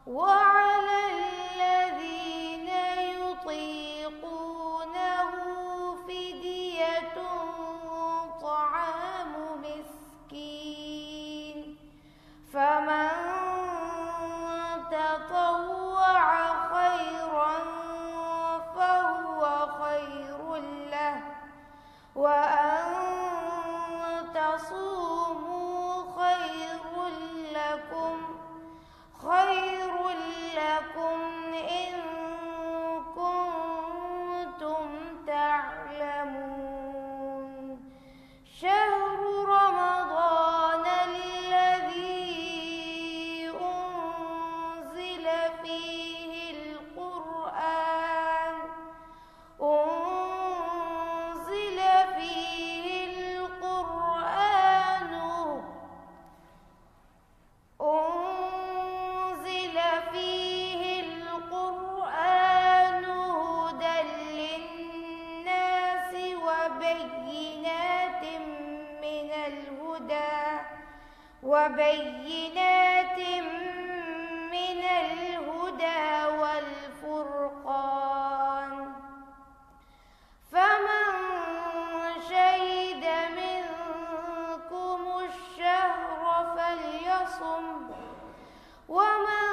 وعلى الذين يطيقونه فدية طعام مسكين فمن تطوع خيرا فهو خير له وأن تصوموا خير لكم إن كنتم تعلمون شهر رمضان الذي أنزل فيه القرآن هدى للناس وبينات من الهدى والفرقان فمن شهد منكم الشهر فليصم ومن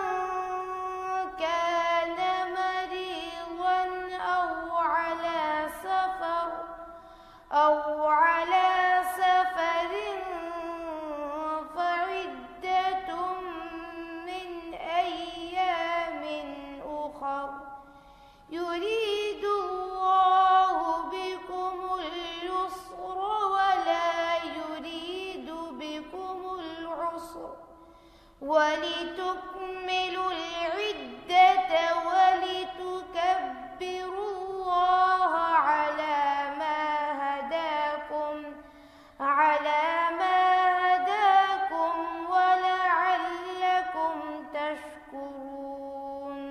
كان مريضا أو على سفر فعدة من أيام أخر يريد الله بكم اليسر ولا يريد بكم العسر ولتكملوا العدة ولتكبروا الله على ما هداكم ولعلكم تشكرون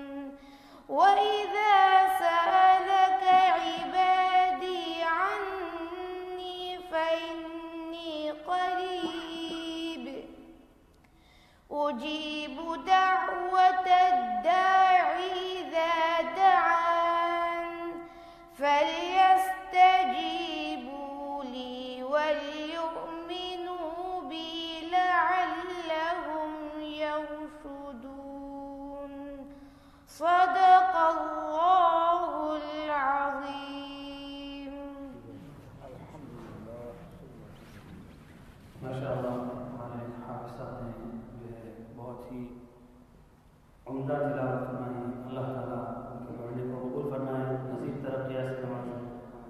وإذا سألك عبادي عني فإني قريب أجيب دعوة الداعي إذا دعان فليستجيبوا لي وليؤمنوا بي لعلهم يرشدون صدق الله العظيم. माशाअल्लाह हमारे हाफिज़ साहब ने जो है बहुत ही उम्दा तिलावत फरमाई। अल्लाह ताला उनके पढ़ने को कबूल फरमाए, मज़ीद तरक्की से नवाज़े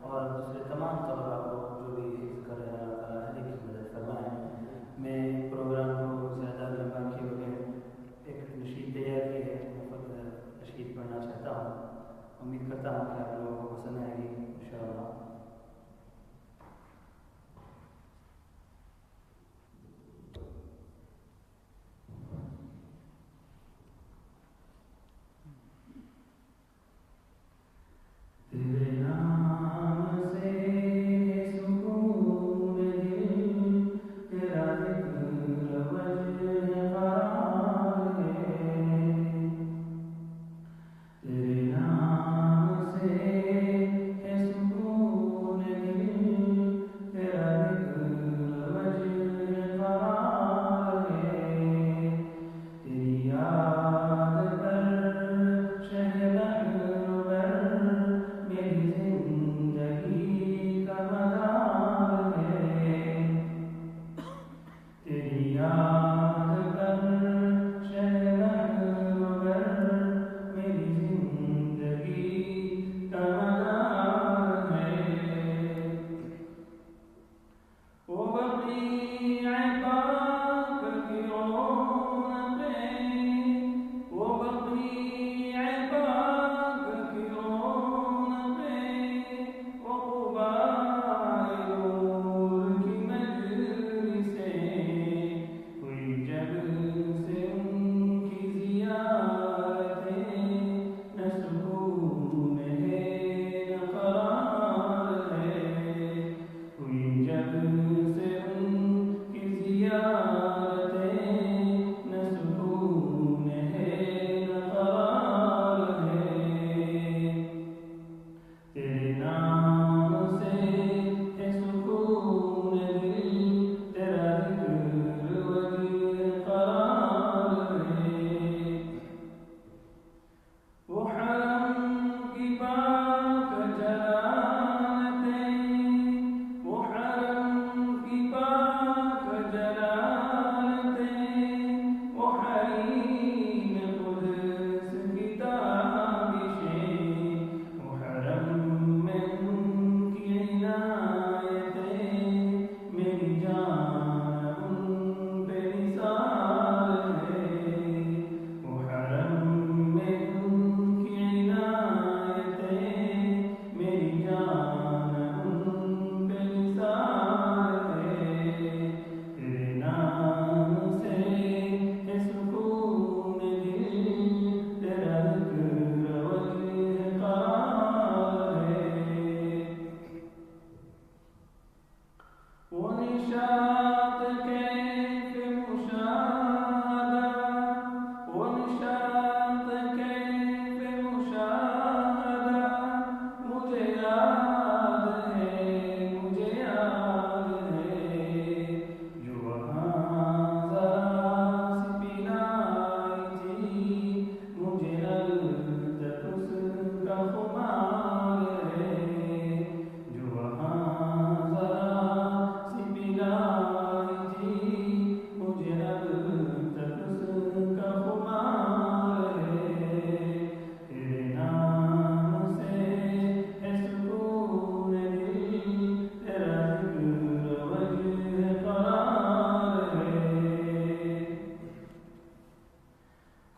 और दूसरे तमाम तलबा को जो भी कर रहे हैं अल्लाह ताला हर एक की मदद फरमाए। मैं प्रोग्राम को ज़्यादा लंबा किए बगैर एक नशीद तैयार की है, नशीद पढ़ना चाहता हूँ। उम्मीद करता हूँ कि आप लोगों को पसंद आएगी इंशाअल्लाह। तेरे नाम से सुकून दिल, तेरा ज़िक्र वजह क़रार है। तेरे नाम से है सुकून दिल, तेरा ज़िक्र वजह क़रार है। तेरी याद पर मेरी जिंदगी का मदार है। तेरी याद कर शहर मेरी जिंदगी का मदार है। वो बक़ीअ पाक की रौनक़ें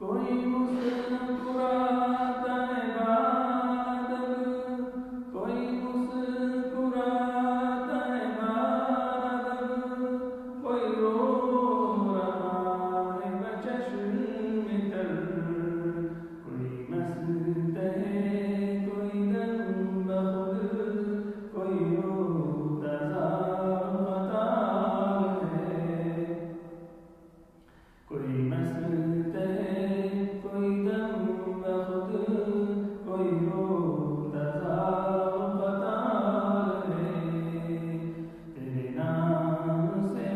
कोई मुस्कुराता है बादल, कोई मुस्कुराता है बादल, कोई रो रहा है बचश्म तर, कोई मस्त है कोई दम बखुद, कोई रोता ज़ार है, कोई मस्त है कोई दम बखुद, कोई रोता ज़ार है, तेरे नाम से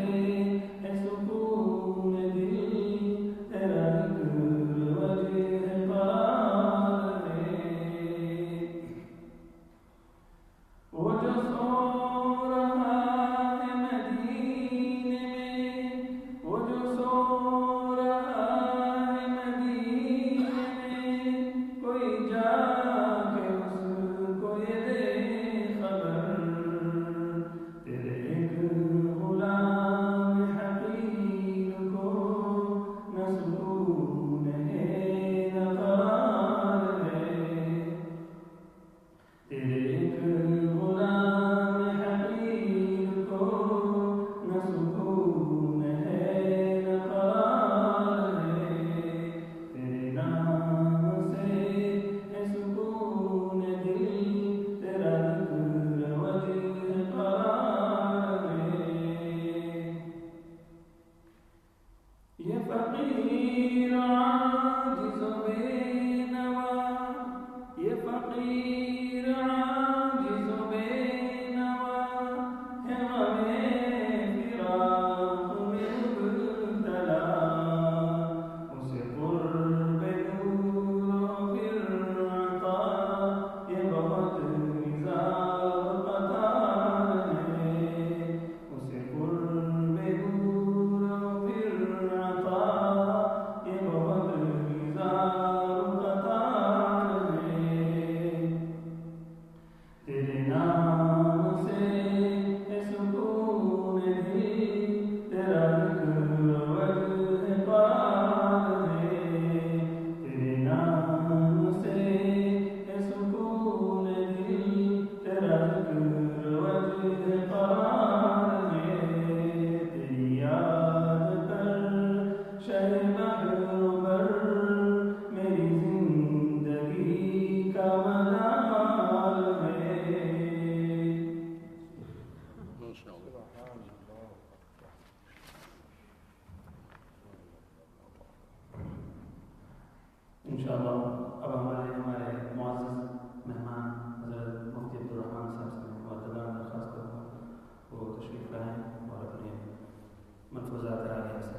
है सुकून दिल, तेरा जिक्र वजह क़रार है, वो जो सो रहा है मदीने में, वो जो सो रहा है मदीने में, कोई जाके उसको ये दे खबर, तेरे एक गुलाम हकीर को न सुकून है न क़रार है, तेरे एक गुलाम हकीर को न सुकून है न क़रार है, तेरे नाम से है सुकून दिल, तेरा जिक्र वजह क़रार है, ये फ़क़ीर आजिज़ व बेनवा, ये फ़क़ीर आजिज़ व बेनवा, है ग़मे फ़िराक़ में मुब्तला, उसे क़ुर्ब नूर व फिर अता, ये बहुत इज़ार क़तार है, उसे क़ुर्ब नूर व फिर अता, ये बहुत इज़ार क़तार है, तेरे नाम से है सुकून दिल, तेरा जिक्र वजह क़रार है, तेरे नाम से है सुकून दिल, तेरा जिक्र वजह क़रार है, तेरी याद पर शह बहर बर, मेरी जिंदगी का मदार है। इंशाअल्लाह अब हमारे मुअज़्ज़ज़ मेहमान हज़रत मुफ्ती अब्दुर्रहमान साहब से मुअद्दबान दरख्वास्त करूँगा वो तशरीफ़ लाएँ और अपने मलफ़ूज़ात आलिया से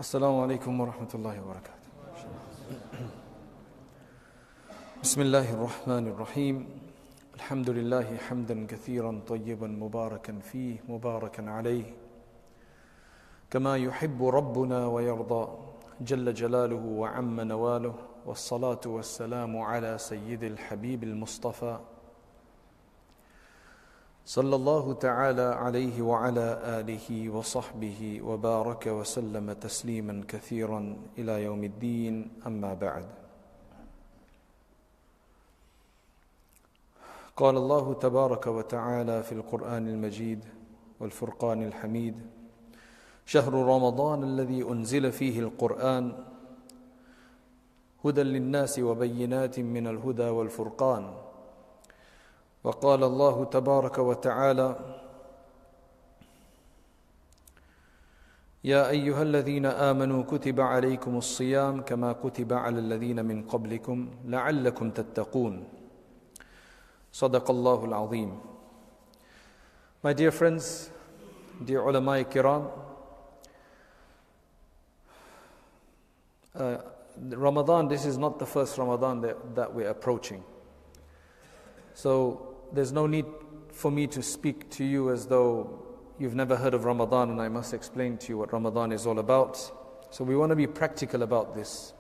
السلام عليكم ورحمة الله وبركاته. بسم الله الرحمن الرحيم. الحمد لله حمدا كثيرا طيبا مباركا فيه مباركا عليه كما يحب ربنا ويرضى جل جلاله وعم نواله، والصلاة والسلام على سيد الحبيب المصطفى صلى الله تعالى عليه وعلى آله وصحبه وبارك وسلم تسليما كثيرا إلى يوم الدين. أما بعد، قال الله تبارك وتعالى في القرآن المجيد والفرقان الحميد: شهر رمضان الذي أنزل فيه القرآن هدى للناس وبينات من الهدى والفرقان. وقال الله تبارك وتعالى: يا أيها الذين آمنوا كتب عليكم الصيام كما كتب على الذين من قبلكم لعلكم تتقون. صدق الله العظيم. My dear friends, dear ulama kiram, Ramadan, this is not the first Ramadan that we're approaching. So there's no need for me to speak to you as though you've never heard of Ramadan and I must explain to you what Ramadan is all about. So we want to be practical about this.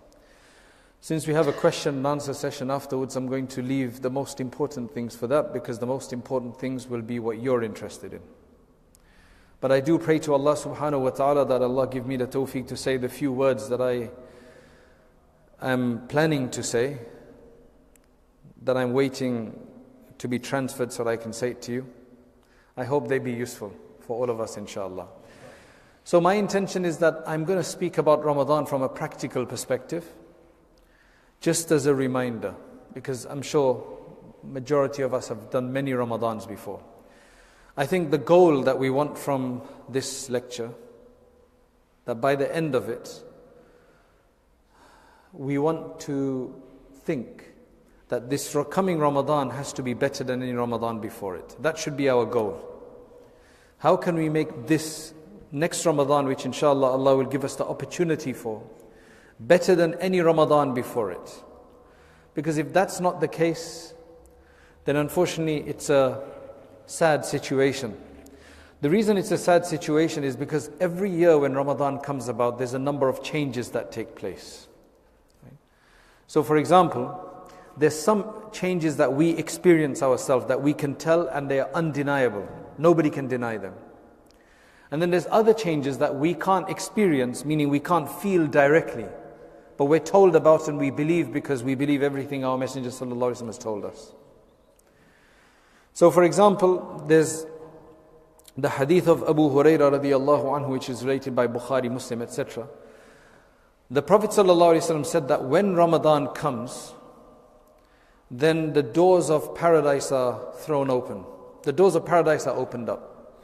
Since we have a question and answer session afterwards, I'm going to leave the most important things for that, because the most important things will be what you're interested in. But I do pray to Allah subhanahu wa ta'ala that Allah give me the tawfiq to say the few words that I am planning to say, that I'm waiting to be transferred so that I can say it to you. I hope they be useful for all of us, inshallah. So my intention is that I'm going to speak about Ramadan from a practical perspective, just as a reminder, because I'm sure majority of us have done many Ramadans before. I think the goal that we want from this lecture, that by the end of it, we want to think that this coming Ramadan has to be better than any Ramadan before it. That should be our goal. How can we make this next Ramadan, which inshallah Allah will give us the opportunity for, better than any Ramadan before it? Because if that's not the case, then unfortunately it's a sad situation. The reason it's a sad situation is because every year when Ramadan comes about, there's a number of changes that take place. Right? So for example, there's some changes that we experience ourselves, that we can tell, and they are undeniable. Nobody can deny them. And then there's other changes that we can't experience, meaning we can't feel directly, but we're told about and we believe, because we believe everything our Messenger sallallahu alaihi wasallam has told us. So for example, there's the hadith of Abu Hurairah radiyallahu anhu, which is related by Bukhari, Muslim, etc. The Prophet sallallahu alaihi wasallam said that when Ramadan comes, then the doors of paradise are thrown open. The doors of paradise are opened up.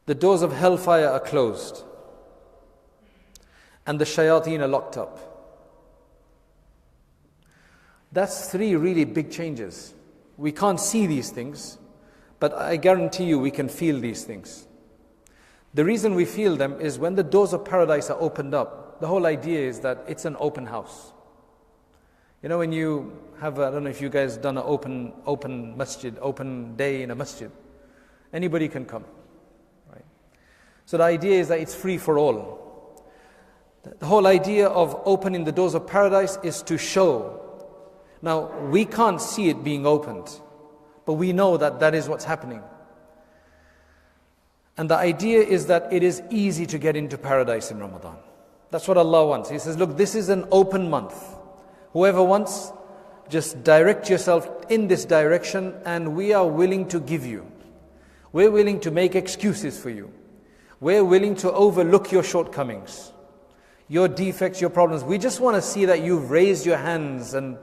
The doors of hellfire are closed. And the shayateen are locked up. That's three really big changes. We can't see these things, but I guarantee you we can feel these things. The reason we feel them is when the doors of paradise are opened up, the whole idea is that it's an open house. You know, when you have, I don't know if you guys done an open masjid, open day in a masjid, anybody can come, right? So the idea is that it's free for all. The whole idea of opening the doors of paradise is to show. Now, we can't see it being opened, but we know that that is what's happening. And the idea is that it is easy to get into paradise in Ramadan. That's what Allah wants. He says, look, this is an open month. Whoever wants, just direct yourself in this direction, and we are willing to give you. We're willing to make excuses for you. We're willing to overlook your shortcomings, your defects, your problems. We just want to see that you've raised your hands and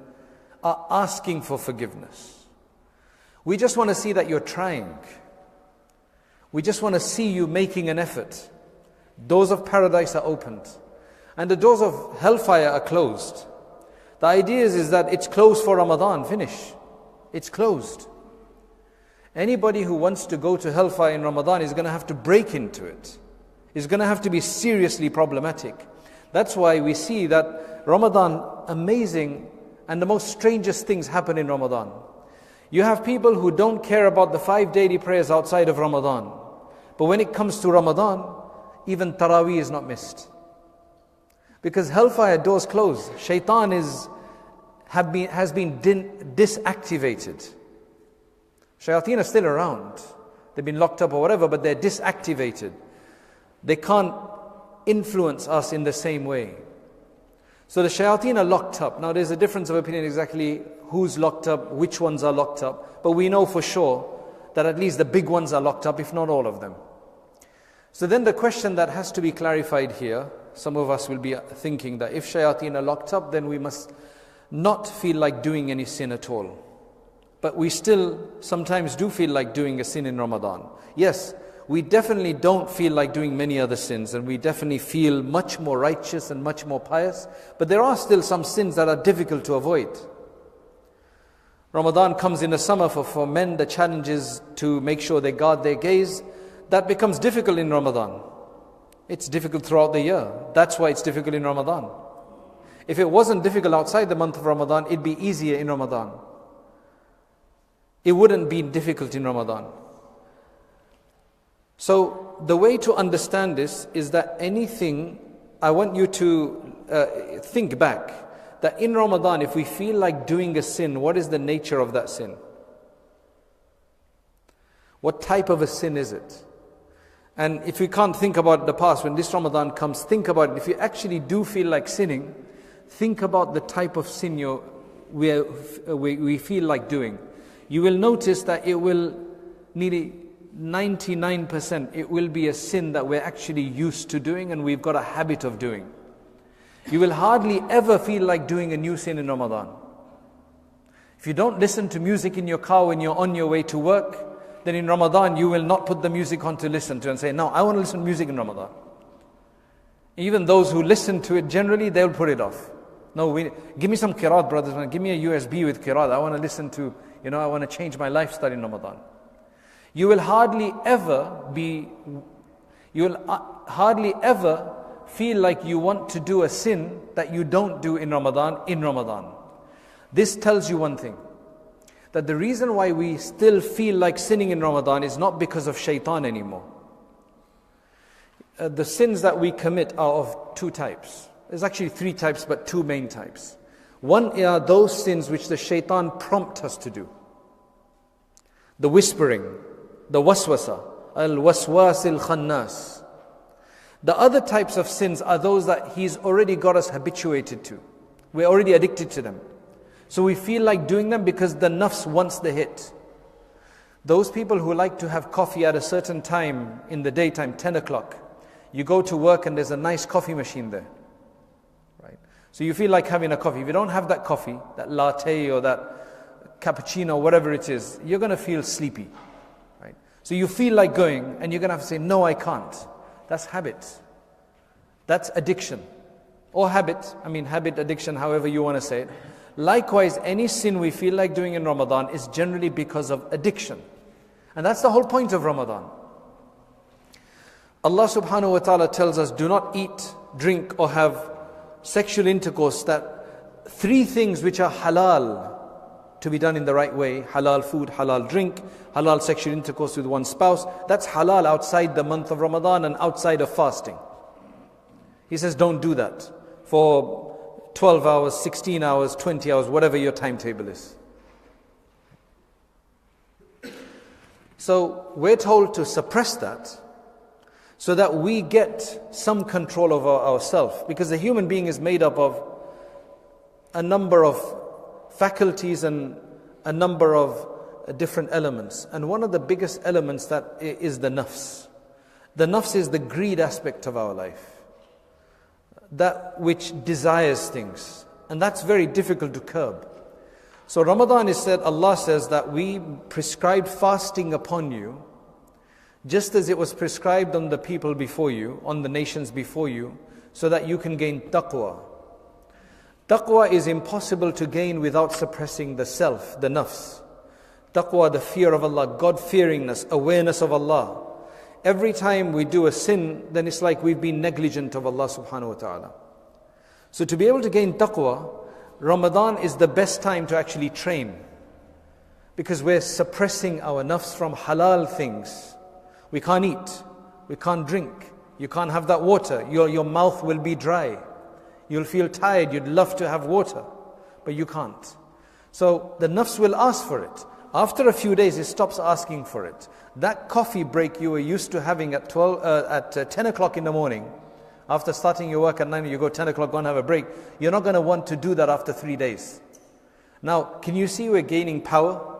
are asking for forgiveness. We just want to see that you're trying. We just want to see you making an effort. Doors of paradise are opened, and the doors of hellfire are closed. The idea is that it's closed for Ramadan, finish. It's closed. Anybody who wants to go to hellfire in Ramadan is going to have to break into it. It's going to have to be seriously problematic. That's why we see that Ramadan, amazing, and the most strangest things happen in Ramadan. You have people who don't care about the 5 daily prayers outside of Ramadan. But when it comes to Ramadan, even Taraweeh is not missed. Because hellfire doors closed. Shaitan has been disactivated. Shayateen are still around. They've been locked up or whatever, but they're disactivated. They can't influence us in the same way. So the shayateen are locked up. Now there's a difference of opinion exactly who's locked up, which ones are locked up. But we know for sure that at least the big ones are locked up, if not all of them. So then the question that has to be clarified here, Some of us will be thinking that if shayateen are locked up, then we must not feel like doing any sin at all. But we still sometimes do feel like doing a sin in Ramadan. Yes, we definitely don't feel like doing many other sins, and we definitely feel much more righteous and much more pious. But there are still some sins that are difficult to avoid. Ramadan comes in the summer for men. The challenge is to make sure they guard their gaze. That becomes difficult in Ramadan. It's difficult throughout the year. That's why it's difficult in Ramadan. If it wasn't difficult outside the month of Ramadan, it'd be easier in Ramadan. It wouldn't be difficult in Ramadan. So the way to understand this is that anything, I want you to think back, that in Ramadan, if we feel like doing a sin, what is the nature of that sin? What type of a sin is it? And if we can't think about the past, when this Ramadan comes, think about it. If you actually do feel like sinning, think about the type of sin we feel like doing. You will notice that it will nearly 99%, it will be a sin that we're actually used to doing and we've got a habit of doing. You will hardly ever feel like doing a new sin in Ramadan. If you don't listen to music in your car when you're on your way to work, then in Ramadan you will not put the music on to listen to and say, no, I want to listen to music in Ramadan. Even those who listen to it generally, they'll put it off. No, give me some Qira'at, brothers, man. Give me a USB with Qira'at. I want to listen to, I want to change my lifestyle in Ramadan. You will hardly ever feel like you want to do a sin that you don't do in Ramadan. This tells you one thing, that the reason why we still feel like sinning in Ramadan is not because of shaitan anymore. The sins that we commit are of two types. There's actually three types, but two main types. One are those sins which the shaitan prompts us to do. The whispering, the waswasa, al-waswas al-khannas. The other types of sins are those that he's already got us habituated to. We're already addicted to them. So we feel like doing them because the nafs wants the hit. Those people who like to have coffee at a certain time in the daytime, 10 o'clock, you go to work and there's a nice coffee machine there. Right? So you feel like having a coffee. If you don't have that coffee, that latte or that cappuccino, whatever it is, you're going to feel sleepy. Right? So you feel like going and you're going to have to say, no, I can't. That's habit. That's addiction. Or habit, addiction, however you want to say it. Likewise, any sin we feel like doing in Ramadan is generally because of addiction. And that's the whole point of Ramadan. Allah subhanahu wa ta'ala tells us, do not eat, drink or have sexual intercourse, that three things which are halal to be done in the right way, halal food, halal drink, halal sexual intercourse with one's spouse, that's halal outside the month of Ramadan and outside of fasting. He says don't do that for 12 hours, 16 hours, 20 hours, whatever your timetable is. So we're told to suppress that so that we get some control over ourselves, because the human being is made up of a number of faculties and a number of different elements. And one of the biggest elements that is the nafs. The nafs is the greed aspect of our life. That which desires things. And that's very difficult to curb. So Ramadan is said, Allah says that we prescribed fasting upon you, just as it was prescribed on the people before you, on the nations before you, so that you can gain taqwa. Taqwa is impossible to gain without suppressing the self, the nafs. Taqwa, the fear of Allah, God-fearingness, awareness of Allah. Every time we do a sin, then it's like we've been negligent of Allah subhanahu wa ta'ala. So to be able to gain taqwa, Ramadan is the best time to actually train. Because we're suppressing our nafs from halal things. We can't eat, we can't drink, you can't have that water, your mouth will be dry. You'll feel tired, you'd love to have water, but you can't. So the nafs will ask for it. After a few days, it stops asking for it. That coffee break you were used to having at 10 o'clock in the morning, after starting your work at 9, you go 10 o'clock, go and have a break. You're not going to want to do that after 3 days. Now, can you see we're gaining power?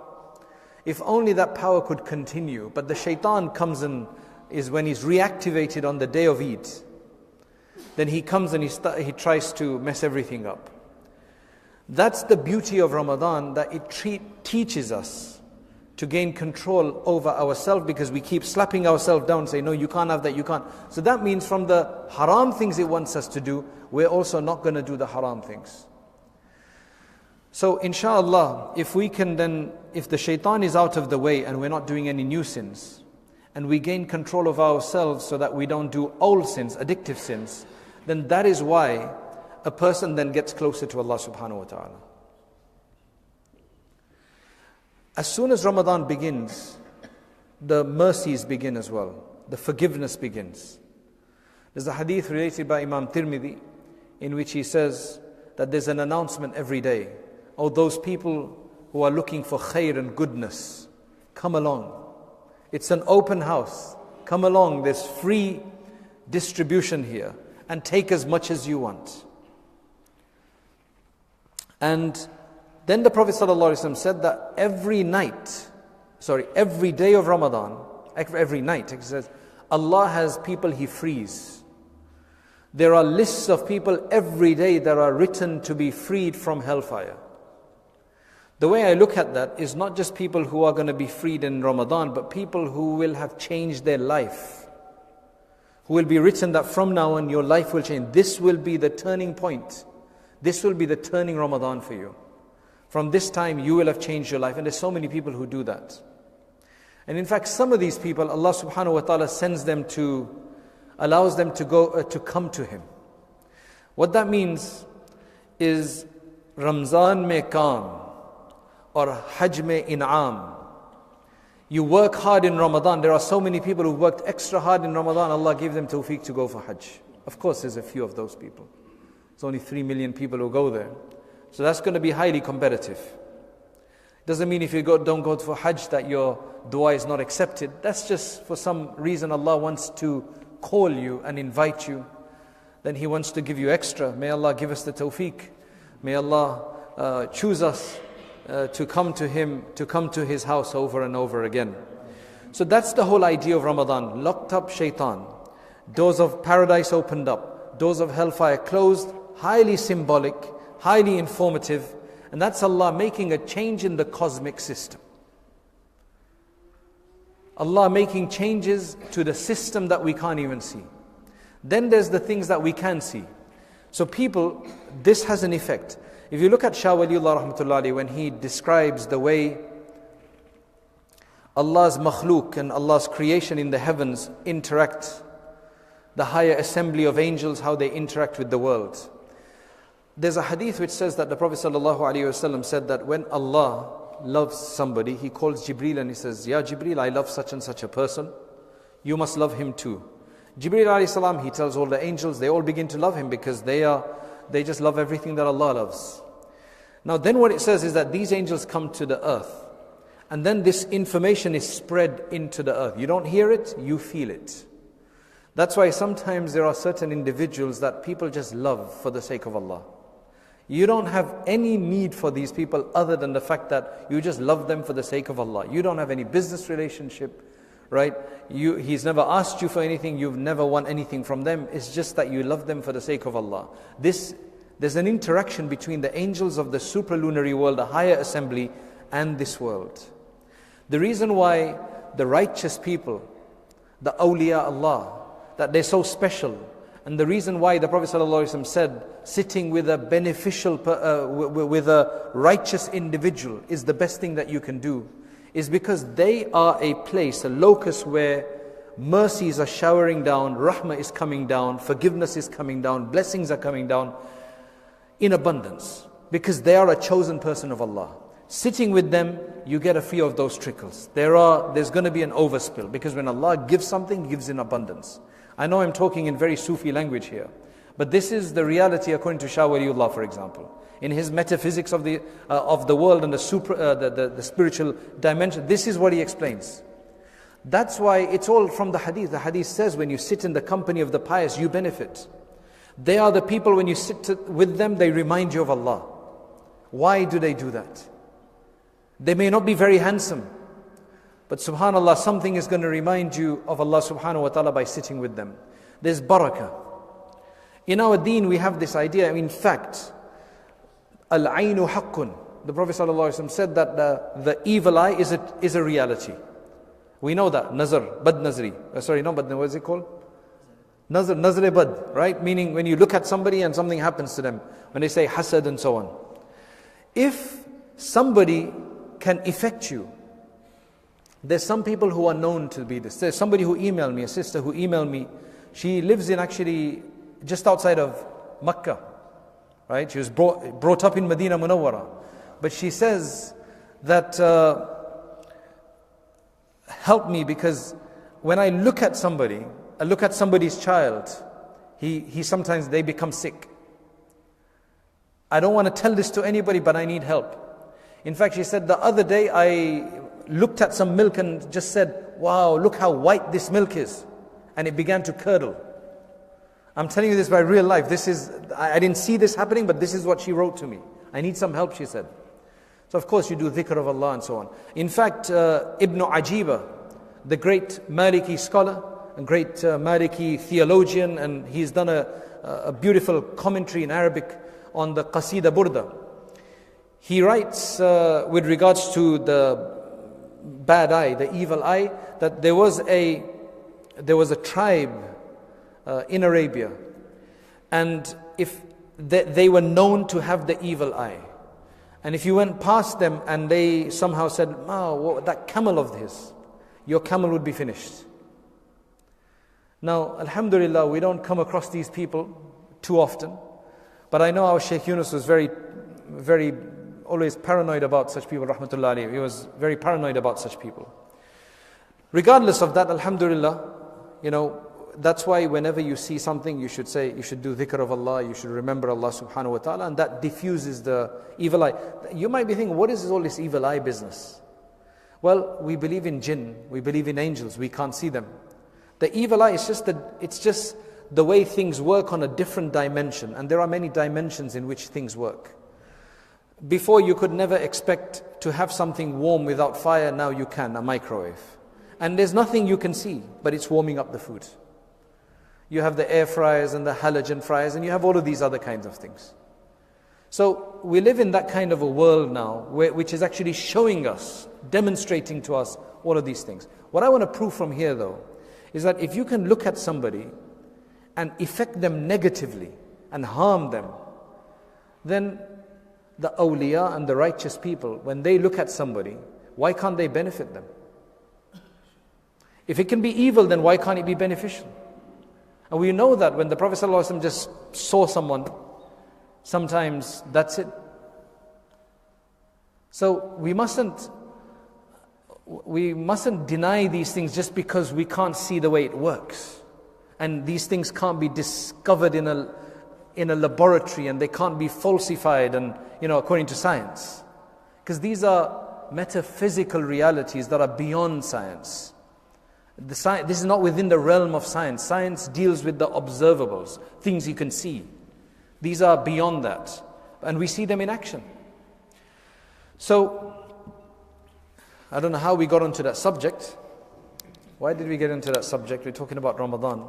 If only that power could continue. But the shaitan comes in, is when he's reactivated on the day of Eid. then he comes and he tries to mess everything up. That's the beauty of Ramadan, that it teaches us to gain control over ourselves, because we keep slapping ourselves down, say, no, you can't have that, you can't. So that means from the haram things it wants us to do, we're also not going to do the haram things. So inshallah, if the shaitan is out of the way and we're not doing any new sins, and we gain control of ourselves so that we don't do old sins, addictive sins, then that is why a person then gets closer to Allah subhanahu wa ta'ala. As soon as Ramadan begins, the mercies begin as well. The forgiveness begins. There's a hadith related by Imam Tirmidhi in which he says that there's an announcement every day. Oh, those people who are looking for khair and goodness, come along. It's an open house. Come along, there's free distribution here, and take as much as you want. And then the Prophet ﷺ said that every day of Ramadan, every night, he says, Allah has people He frees. There are lists of people every day that are written to be freed from hellfire. The way I look at that is not just people who are going to be freed in Ramadan, but people who will have changed their life. Who will be written that from now on your life will change. This will be the turning point. This will be the turning Ramadan for you. From this time you will have changed your life. And there's so many people who do that. And in fact, some of these people, Allah subhanahu wa ta'ala allows them to come to Him. What that means is Ramzan mein kaam or Hajj mein in'am. You work hard in Ramadan. There are so many people who worked extra hard in Ramadan. Allah gave them tawfiq to go for Hajj. Of course, there's a few of those people. There's only 3 million people who go there. So that's going to be highly competitive. Doesn't mean if you don't go for Hajj that your dua is not accepted. That's just for some reason Allah wants to call you and invite you. Then He wants to give you extra. May Allah give us the tawfiq. May Allah choose us to come to Him, to come to His house over and over again. So that's the whole idea of Ramadan. Locked up shaitan. Doors of paradise opened up. Doors of hellfire closed. Highly symbolic, highly informative. And that's Allah making a change in the cosmic system. Allah making changes to the system that we can't even see. Then there's the things that we can see. So people, this has an effect. If you look at Shah Waliullah rahmatullahi alayhi, when he describes the way Allah's makhluk and Allah's creation in the heavens interact, the higher assembly of angels, how they interact with the world. There's a hadith which says that the Prophet ﷺ said that when Allah loves somebody, He calls Jibreel and He says, Ya Jibreel, I love such and such a person. You must love him too. Jibreel alayhi salam, he tells all the angels, they all begin to love him because they just love everything that Allah loves. Now then what it says is that these angels come to the earth, and then this information is spread into the earth. You don't hear it, you feel it. That's why sometimes there are certain individuals that people just love for the sake of Allah. You don't have any need for these people other than the fact that you just love them for the sake of Allah. You don't have any business relationship, right? He's never asked you for anything, you've never won anything from them. It's just that you love them for the sake of Allah. There's an interaction between the angels of the supralunary world, the higher assembly, and this world. The reason why the righteous people, the awliya Allah, that they're so special, and the reason why the Prophet ﷺ said sitting with a with a righteous individual is the best thing that you can do, is because they are a place, a locus where mercies are showering down, rahmah is coming down, forgiveness is coming down, blessings are coming down in abundance, because they are a chosen person of Allah. Sitting with them, you get a few of those trickles. There's going to be an overspill, because when Allah gives something, He gives in abundance. I know I'm talking in very Sufi language here, but this is the reality according to Shah Waliullah, for example. In his metaphysics of the world and the spiritual dimension, this is what he explains. That's why it's all from the hadith. The hadith says when you sit in the company of the pious, you benefit. They are the people, when you sit with them, they remind you of Allah. Why do they do that? They may not be very handsome, but subhanAllah, something is going to remind you of Allah subhanahu wa ta'ala by sitting with them. There's barakah. In our deen, we have this idea. In fact, al-aynu haqqun. The Prophet ﷺ said that the evil eye is a reality. We know that. Nazar, bad nazri. Sorry, no, but what is it called? Nazre bad, right? Meaning when you look at somebody and something happens to them. When they say hasad and so on. If somebody can affect you, there's some people who are known to be this. There's somebody who emailed me, a sister who emailed me. She lives in actually just outside of Makkah, right? She was brought up in Medina Munawwara. But she says that, help me, because when I look at somebody, I look at somebody's child, he sometimes they become sick. I don't want to tell this to anybody, but I need help. In fact, she said the other day I looked at some milk and just said, wow, look how white this milk is. And it began to curdle. I'm telling you this by real life. I didn't see this happening, but this is what she wrote to me. I need some help, she said. So of course you do dhikr of Allah and so on. In fact, Ibn Ajiba, the great Maliki scholar, a great Maliki theologian, and he's done a beautiful commentary in Arabic on the Qasida Burda. He writes with regards to the bad eye, the evil eye, that there was a tribe in Arabia, and if they were known to have the evil eye. And if you went past them and they somehow said, oh, that camel of his, your camel would be finished. Now, alhamdulillah, we don't come across these people too often. But I know our Shaykh Yunus was very, very always paranoid about such people, rahmatullah alayhi. He was very paranoid about such people. Regardless of that, alhamdulillah, that's why whenever you see something, you should do dhikr of Allah, you should remember Allah subhanahu wa ta'ala, and that diffuses the evil eye. You might be thinking, what is all this evil eye business? Well, we believe in jinn, we believe in angels, we can't see them. The evil eye is just the way things work on a different dimension, and there are many dimensions in which things work. Before you could never expect to have something warm without fire, now you can, a microwave. And there's nothing you can see, but it's warming up the food. You have the air fryers and the halogen fryers, and you have all of these other kinds of things. So we live in that kind of a world now, which is actually showing us, demonstrating to us all of these things. What I want to prove from here though, is that if you can look at somebody and affect them negatively and harm them, then the awliya and the righteous people, when they look at somebody, why can't they benefit them? If it can be evil, then why can't it be beneficial? And we know that when the Prophet ﷺ just saw someone, sometimes that's it. So we mustn't deny these things just because we can't see the way it works. And these things can't be discovered in a laboratory, and they can't be falsified and according to science. Because these are metaphysical realities that are beyond science. This is not within the realm of science. Science deals with the observables, things you can see. These are beyond that. And we see them in action. So, I don't know how we got onto that subject. Why did we get into that subject? We're talking about Ramadan.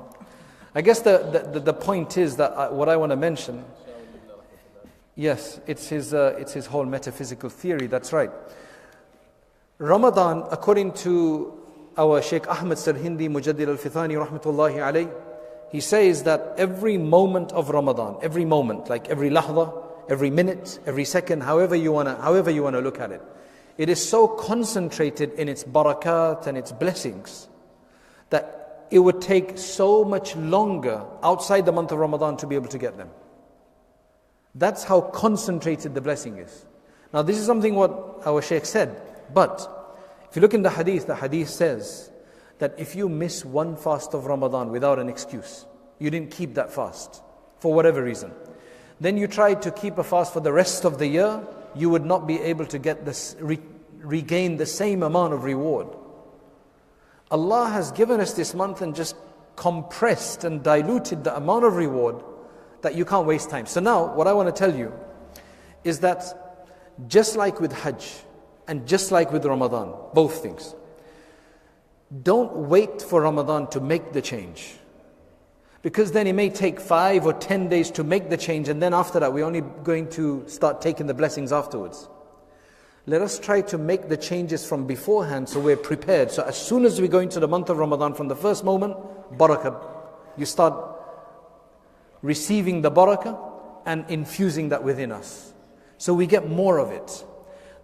I guess the point is that what I want to mention, yes, it's his whole metaphysical theory, that's right. Ramadan, according to our Sheikh Ahmed Sarhindi Mujaddid al-Fithani rahmatullahi alayh, he says that every moment of Ramadan, every moment, like every lahza, every minute, every second, however you want to look at it, it is so concentrated in its barakat and its blessings that it would take so much longer outside the month of Ramadan to be able to get them. That's how concentrated the blessing is. Now this is something what our Shaykh said, but if you look in the hadith says that if you miss one fast of Ramadan without an excuse, you didn't keep that fast for whatever reason, then you tried to keep a fast for the rest of the year, you would not be able to get this, regain the same amount of reward. Allah has given us this month and just compressed and diluted the amount of reward that you can't waste time. So now, what I want to tell you is that just like with Hajj and just like with Ramadan, both things, don't wait for Ramadan to make the change. Because then it may take 5 or 10 days to make the change, and then after that we're only going to start taking the blessings afterwards. Let us try to make the changes from beforehand so we're prepared. So as soon as we go into the month of Ramadan, from the first moment, barakah, you start receiving the barakah and infusing that within us. So we get more of it.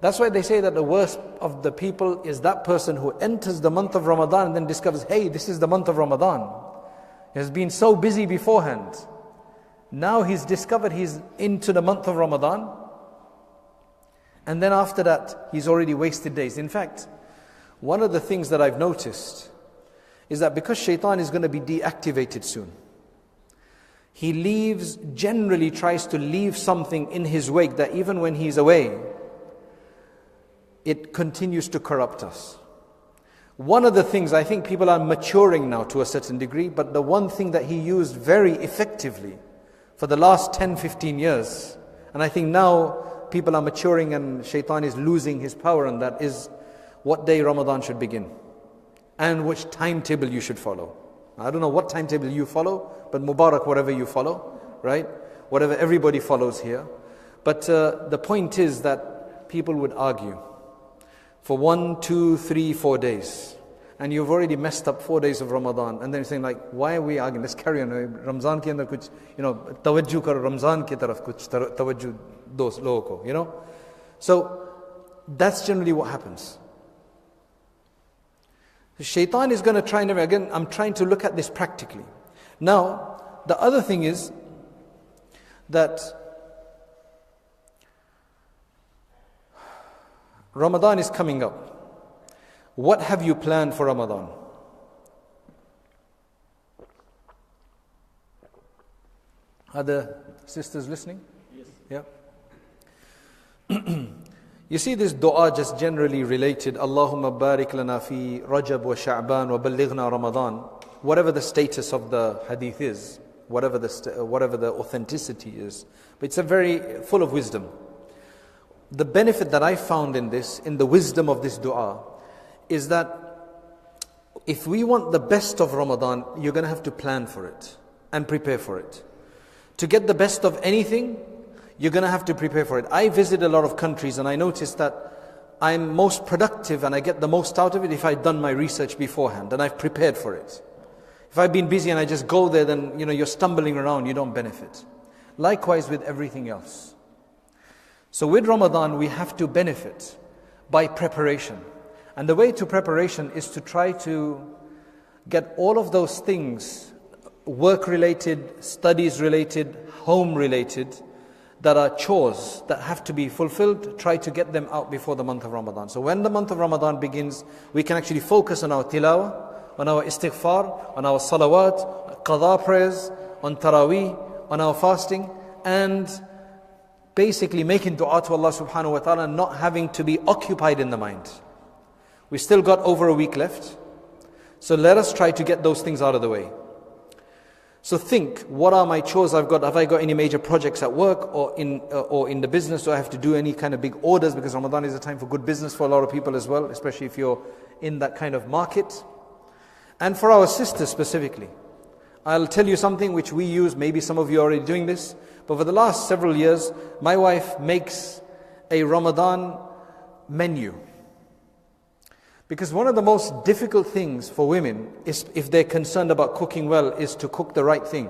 That's why they say that the worst of the people is that person who enters the month of Ramadan and then discovers, hey, this is the month of Ramadan. He has been so busy beforehand. Now he's discovered he's into the month of Ramadan. And then after that, he's already wasted days. In fact, one of the things that I've noticed is that because shaitan is going to be deactivated soon, he generally tries to leave something in his wake that even when he's away, it continues to corrupt us. One of the things, I think people are maturing now to a certain degree, but the one thing that he used very effectively for the last 10, 15 years, and I think now people are maturing and shaitan is losing his power, and that is what day Ramadan should begin and which timetable you should follow. I don't know what timetable you follow, but Mubarak whatever you follow, right? Whatever everybody follows here. But the point is that people would argue for 1, 2, 3, 4 days, and you've already messed up 4 days of Ramadan, and then you're saying like, why are we arguing? Let's carry on. Ramzan ke andar kuch, tawajjuh karo, Ramzan ki taraf kuch tawajjuh dos logo ko, So that's generally what happens. The shaitan is going to try and again, I'm trying to look at this practically. Now, the other thing is that Ramadan is coming up. What have you planned for Ramadan? Are the sisters listening? Yes. Yeah. You see this dua just generally related, Allahumma barik lana fi Rajab wa Sha'ban wa ballighna Ramadan. Whatever the status of the hadith is, whatever the authenticity is, but it's a very full of wisdom. The benefit that I found in the wisdom of this dua, is that if we want the best of Ramadan, you're going to have to plan for it and prepare for it. To get the best of anything, you're going to have to prepare for it. I visit a lot of countries and I notice that I'm most productive and I get the most out of it if I've done my research beforehand and I've prepared for it. If I've been busy and I just go there, then you're stumbling around, you don't benefit. Likewise with everything else. So with Ramadan, we have to benefit by preparation. And the way to preparation is to try to get all of those things, work-related, studies-related, home-related, that are chores that have to be fulfilled, try to get them out before the month of Ramadan. So when the month of Ramadan begins, we can actually focus on our tilawah, on our istighfar, on our salawat, qadha prayers, on taraweeh, on our fasting, and basically making dua to Allah subhanahu wa ta'ala, not having to be occupied in the mind. We still got over a week left, so let us try to get those things out of the way. So think, what are my chores I've got? Have I got any major projects at work or in the business? Do I have to do any kind of big orders? Because Ramadan is a time for good business for a lot of people as well, especially if you're in that kind of market. And for our sisters specifically, I'll tell you something which we use, maybe some of you are already doing this, but for the last several years, my wife makes a Ramadan menu. Because one of the most difficult things for women is, if they're concerned about cooking well, is to cook the right thing.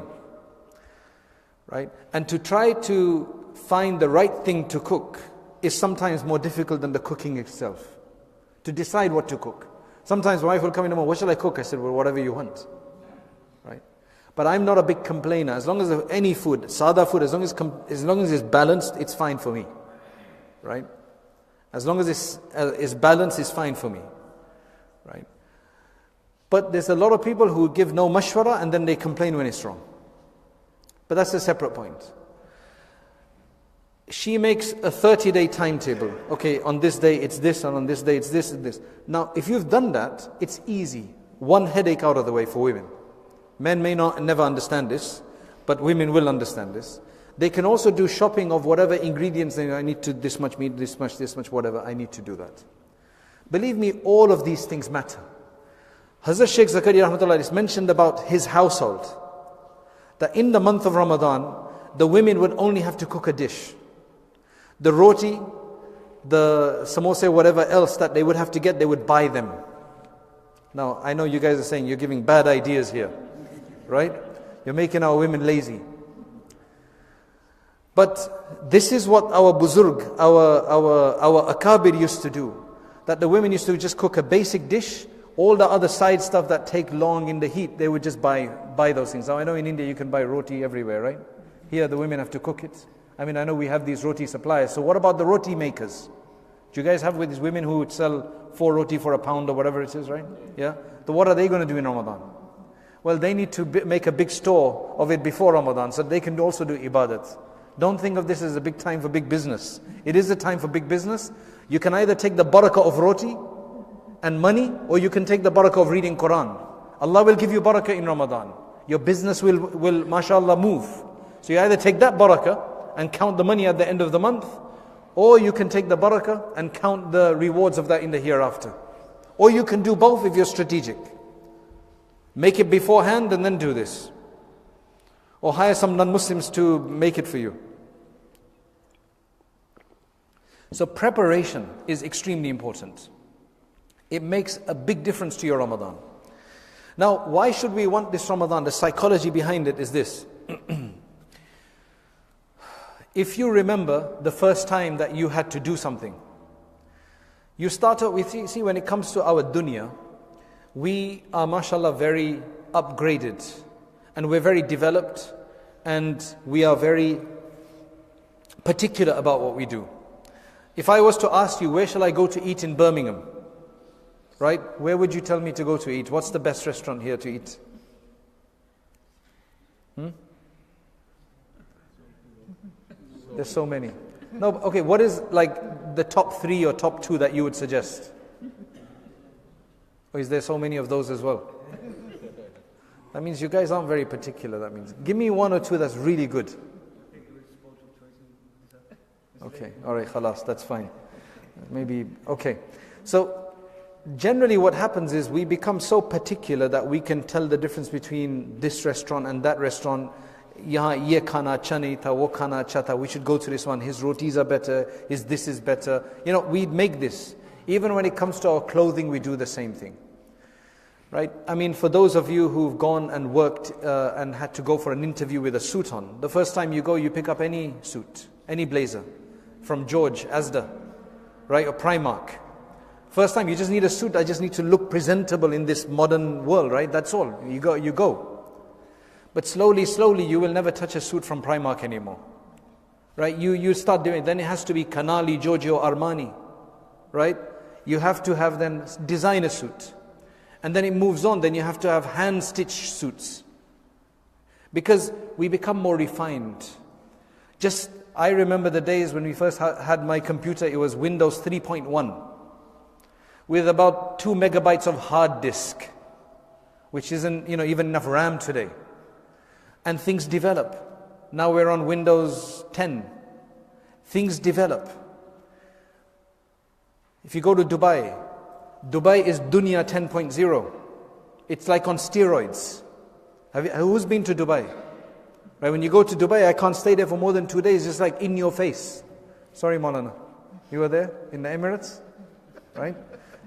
Right? And to try to find the right thing to cook is sometimes more difficult than the cooking itself. To decide what to cook. Sometimes my wife will come in and say, what shall I cook? I said, well, whatever you want. Right? But I'm not a big complainer. As long as any food, sada food, as long as it's balanced, it's fine for me. Right? As long as it's balanced, it's fine for me. Right? But there's a lot of people who give no mashwara and then they complain when it's wrong. But that's a separate point. She makes a 30-day timetable. Okay, on this day it's this, and on this day it's this and this. Now, if you've done that, it's easy. One headache out of the way for women. Men may never understand this, but women will understand this. They can also do shopping of whatever ingredients I need to, this much meat, this much, whatever, I need to do that. Believe me, all of these things matter. Hazrat Sheikh Zakaria Rahmatullah is mentioned about his household. that in the month of Ramadan, the women would only have to cook a dish. The roti, the samosa, whatever else that they would have to get, they would buy them. Now, I know you guys are saying you're giving bad ideas here, right? You're making our women lazy. But this is what our buzurg, our akabir used to do. That the women used to just cook a basic dish. All the other side stuff that take long in the heat, they would just buy those things. Now I know in India you can buy roti everywhere, right? Here the women have to cook it. I mean, I know we have these roti suppliers. So what about the roti makers? Do you guys have with these women who would sell 4 roti for £1 or whatever it is, right? Yeah? So what are they going to do in Ramadan? Well, they need to make a big store of it before Ramadan so they can also do ibadat. Don't think of this as a big time for big business. It is a time for big business. You can either take the barakah of roti and money, or you can take the barakah of reading Quran. Allah will give you barakah in Ramadan. Your business will mashallah move. So you either take that barakah and count the money at the end of the month, or you can take the barakah and count the rewards of that in the hereafter. Or you can do both if you're strategic. Make it beforehand and then do this. Or hire some non-Muslims to make it for you. So preparation is extremely important. It makes a big difference to your Ramadan. Now, why should we want this Ramadan? The psychology behind it is this. If you remember the first time that you had to do something, you start out with, see, when it comes to our dunya, we are, mashallah, very upgraded. And we're very developed. And we are very particular about what we do. If I was to ask you, where shall I go to eat in Birmingham? Right? Where would you tell me to go to eat? What's the best restaurant here to eat? There's so many. No, okay, what is like the top 3 or top 2 that you would suggest? Or is there so many of those as well? That means you guys aren't very particular, that means. Give me 1 or 2 that's really good. Okay, alright, khalas, that's fine. Maybe, okay. So, generally what happens is we become so particular that we can tell the difference between this restaurant and that restaurant. Yahan ye khana acha nahi tha, wo khana acha tha, we should go to this one. His rotis are better, this is better. You know, we make this. Even when it comes to our clothing, we do the same thing. Right? I mean, for those of you who've gone and worked and had to go for an interview with a suit on, the first time you go, you pick up any suit, any blazer, from George, Asda, right, or Primark. First time, you just need a suit. I just need to look presentable in this modern world, right? That's all. You go. But slowly, you will never touch a suit from Primark anymore. Right? You start doing it. Then it has to be Canali, Giorgio Armani. Right? You have to have then designer suit. And then it moves on. Then you have to have hand-stitched suits. Because we become more refined. I remember the days when we first had my computer, it was Windows 3.1. With about 2 megabytes of hard disk. Which isn't, even enough RAM today. And things develop. Now we're on Windows 10. Things develop. If you go to Dubai is Dunya 10.0. It's like on steroids. Who's been to Dubai? Right, when you go to Dubai, I can't stay there for more than 2 days, just like in your face. Sorry, Maulana. You were there in the Emirates? Right?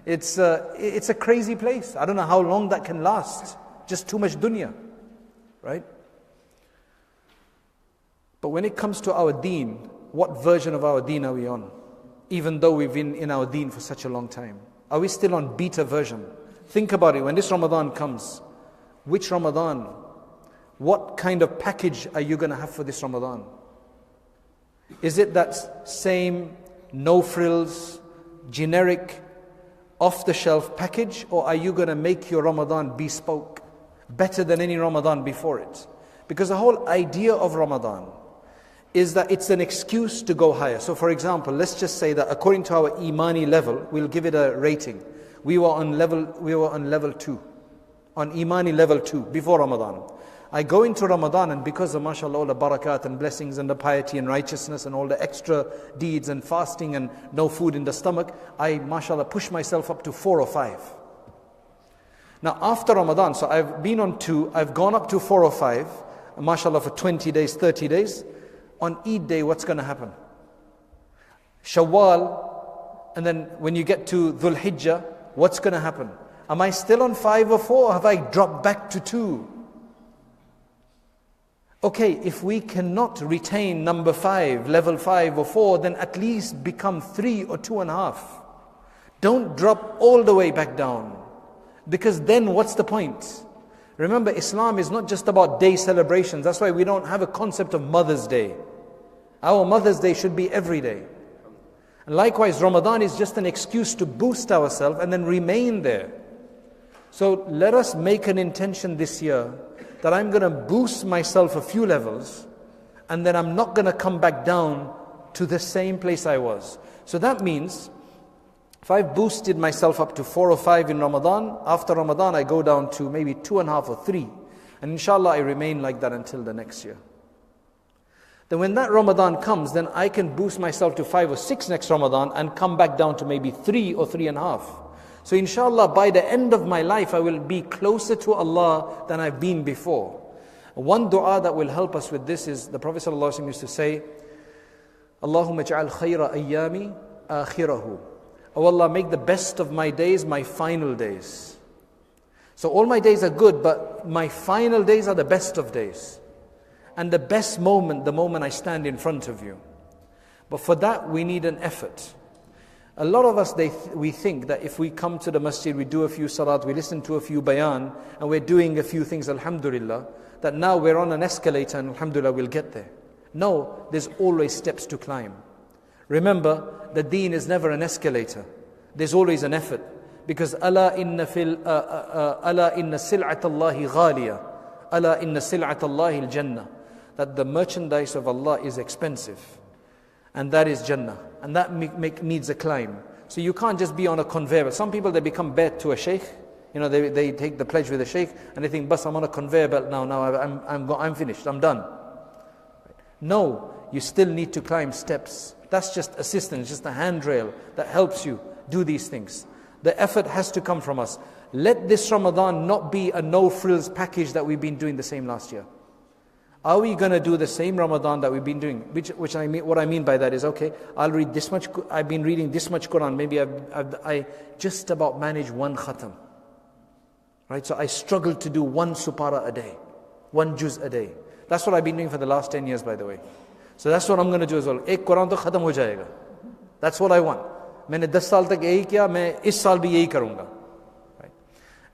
It's a crazy place. I don't know how long that can last. Just too much dunya. Right? But when it comes to our deen, what version of our deen are we on? Even though we've been in our deen for such a long time. Are we still on beta version? Think about it. When this Ramadan comes, which Ramadan? What kind of package are you going to have for this Ramadan? Is it that same, no frills, generic, off-the-shelf package? Or are you going to make your Ramadan bespoke, better than any Ramadan before it? Because the whole idea of Ramadan is that it's an excuse to go higher. So for example, let's just say that according to our imani level, we'll give it a rating. We were on level 2. On imani level 2, before Ramadan. I go into Ramadan, and because of mashallah all the barakat and blessings and the piety and righteousness and all the extra deeds and fasting and no food in the stomach, I mashallah push myself up to 4 or 5. Now after Ramadan, so I've been on 2, I've gone up to 4 or 5, mashallah, for 20 days, 30 days, on Eid day, what's going to happen? Shawwal, and then when you get to Dhul Hijjah, what's going to happen? Am I still on 5 or 4, or have I dropped back to 2? Okay, if we cannot retain number 5, level 5 or 4, then at least become 3 or 2.5. Don't drop all the way back down. Because then what's the point? Remember, Islam is not just about day celebrations. That's why we don't have a concept of Mother's Day. Our Mother's Day should be every day. And likewise, Ramadan is just an excuse to boost ourselves and then remain there. So let us make an intention this year that I'm going to boost myself a few levels, and then I'm not going to come back down to the same place I was. So that means, if I've boosted myself up to 4 or 5 in Ramadan, after Ramadan I go down to maybe 2.5 or 3. And inshallah I remain like that until the next year. Then when that Ramadan comes, then I can boost myself to 5 or 6 next Ramadan and come back down to maybe 3 or 3.5. So inshallah by the end of my life I will be closer to Allah than I've been before. One dua that will help us with this is the Prophet ﷺ used to say, Allahumma ja'al khayra ayyami akhirahu. Oh Allah, make the best of my days my final days. So all my days are good, but my final days are the best of days. And the best moment, the moment I stand in front of you. But for that we need an effort. A lot of us, we think that if we come to the masjid, we do a few salat, we listen to a few bayan, and we're doing a few things, alhamdulillah, that now we're on an escalator and alhamdulillah we'll get there. No, there's always steps to climb. Remember, the deen is never an escalator. There's always an effort. Because ala inna sil'atallahi ghaliya. Ala inna sil'atallahi al-jannah. That the merchandise of Allah is expensive. And that is Jannah. And that needs a climb. So you can't just be on a conveyor belt. Some people, they become bet to a sheikh. You know, they take the pledge with a sheikh and they think, bas, I'm on a conveyor belt now. Now I'm finished. I'm done. No, you still need to climb steps. That's just assistance, just a handrail that helps you do these things. The effort has to come from us. Let this Ramadan not be a no-frills package that we've been doing the same last year. Are we going to do the same Ramadan that we've been doing? Which I mean, what I mean by that is, okay, I'll read this much. I've been reading this much Quran. Maybe I just about manage 1 khatam. Right? So I struggle to do 1 supara a day, 1 juz a day. That's what I've been doing for the last 10 years, by the way. So that's what I'm going to do as well. Ek Quran to khatam ho jayega. That's what I want. मैंने 10 साल तक यही किया, मैं इस साल भी यही करूँगा. Right?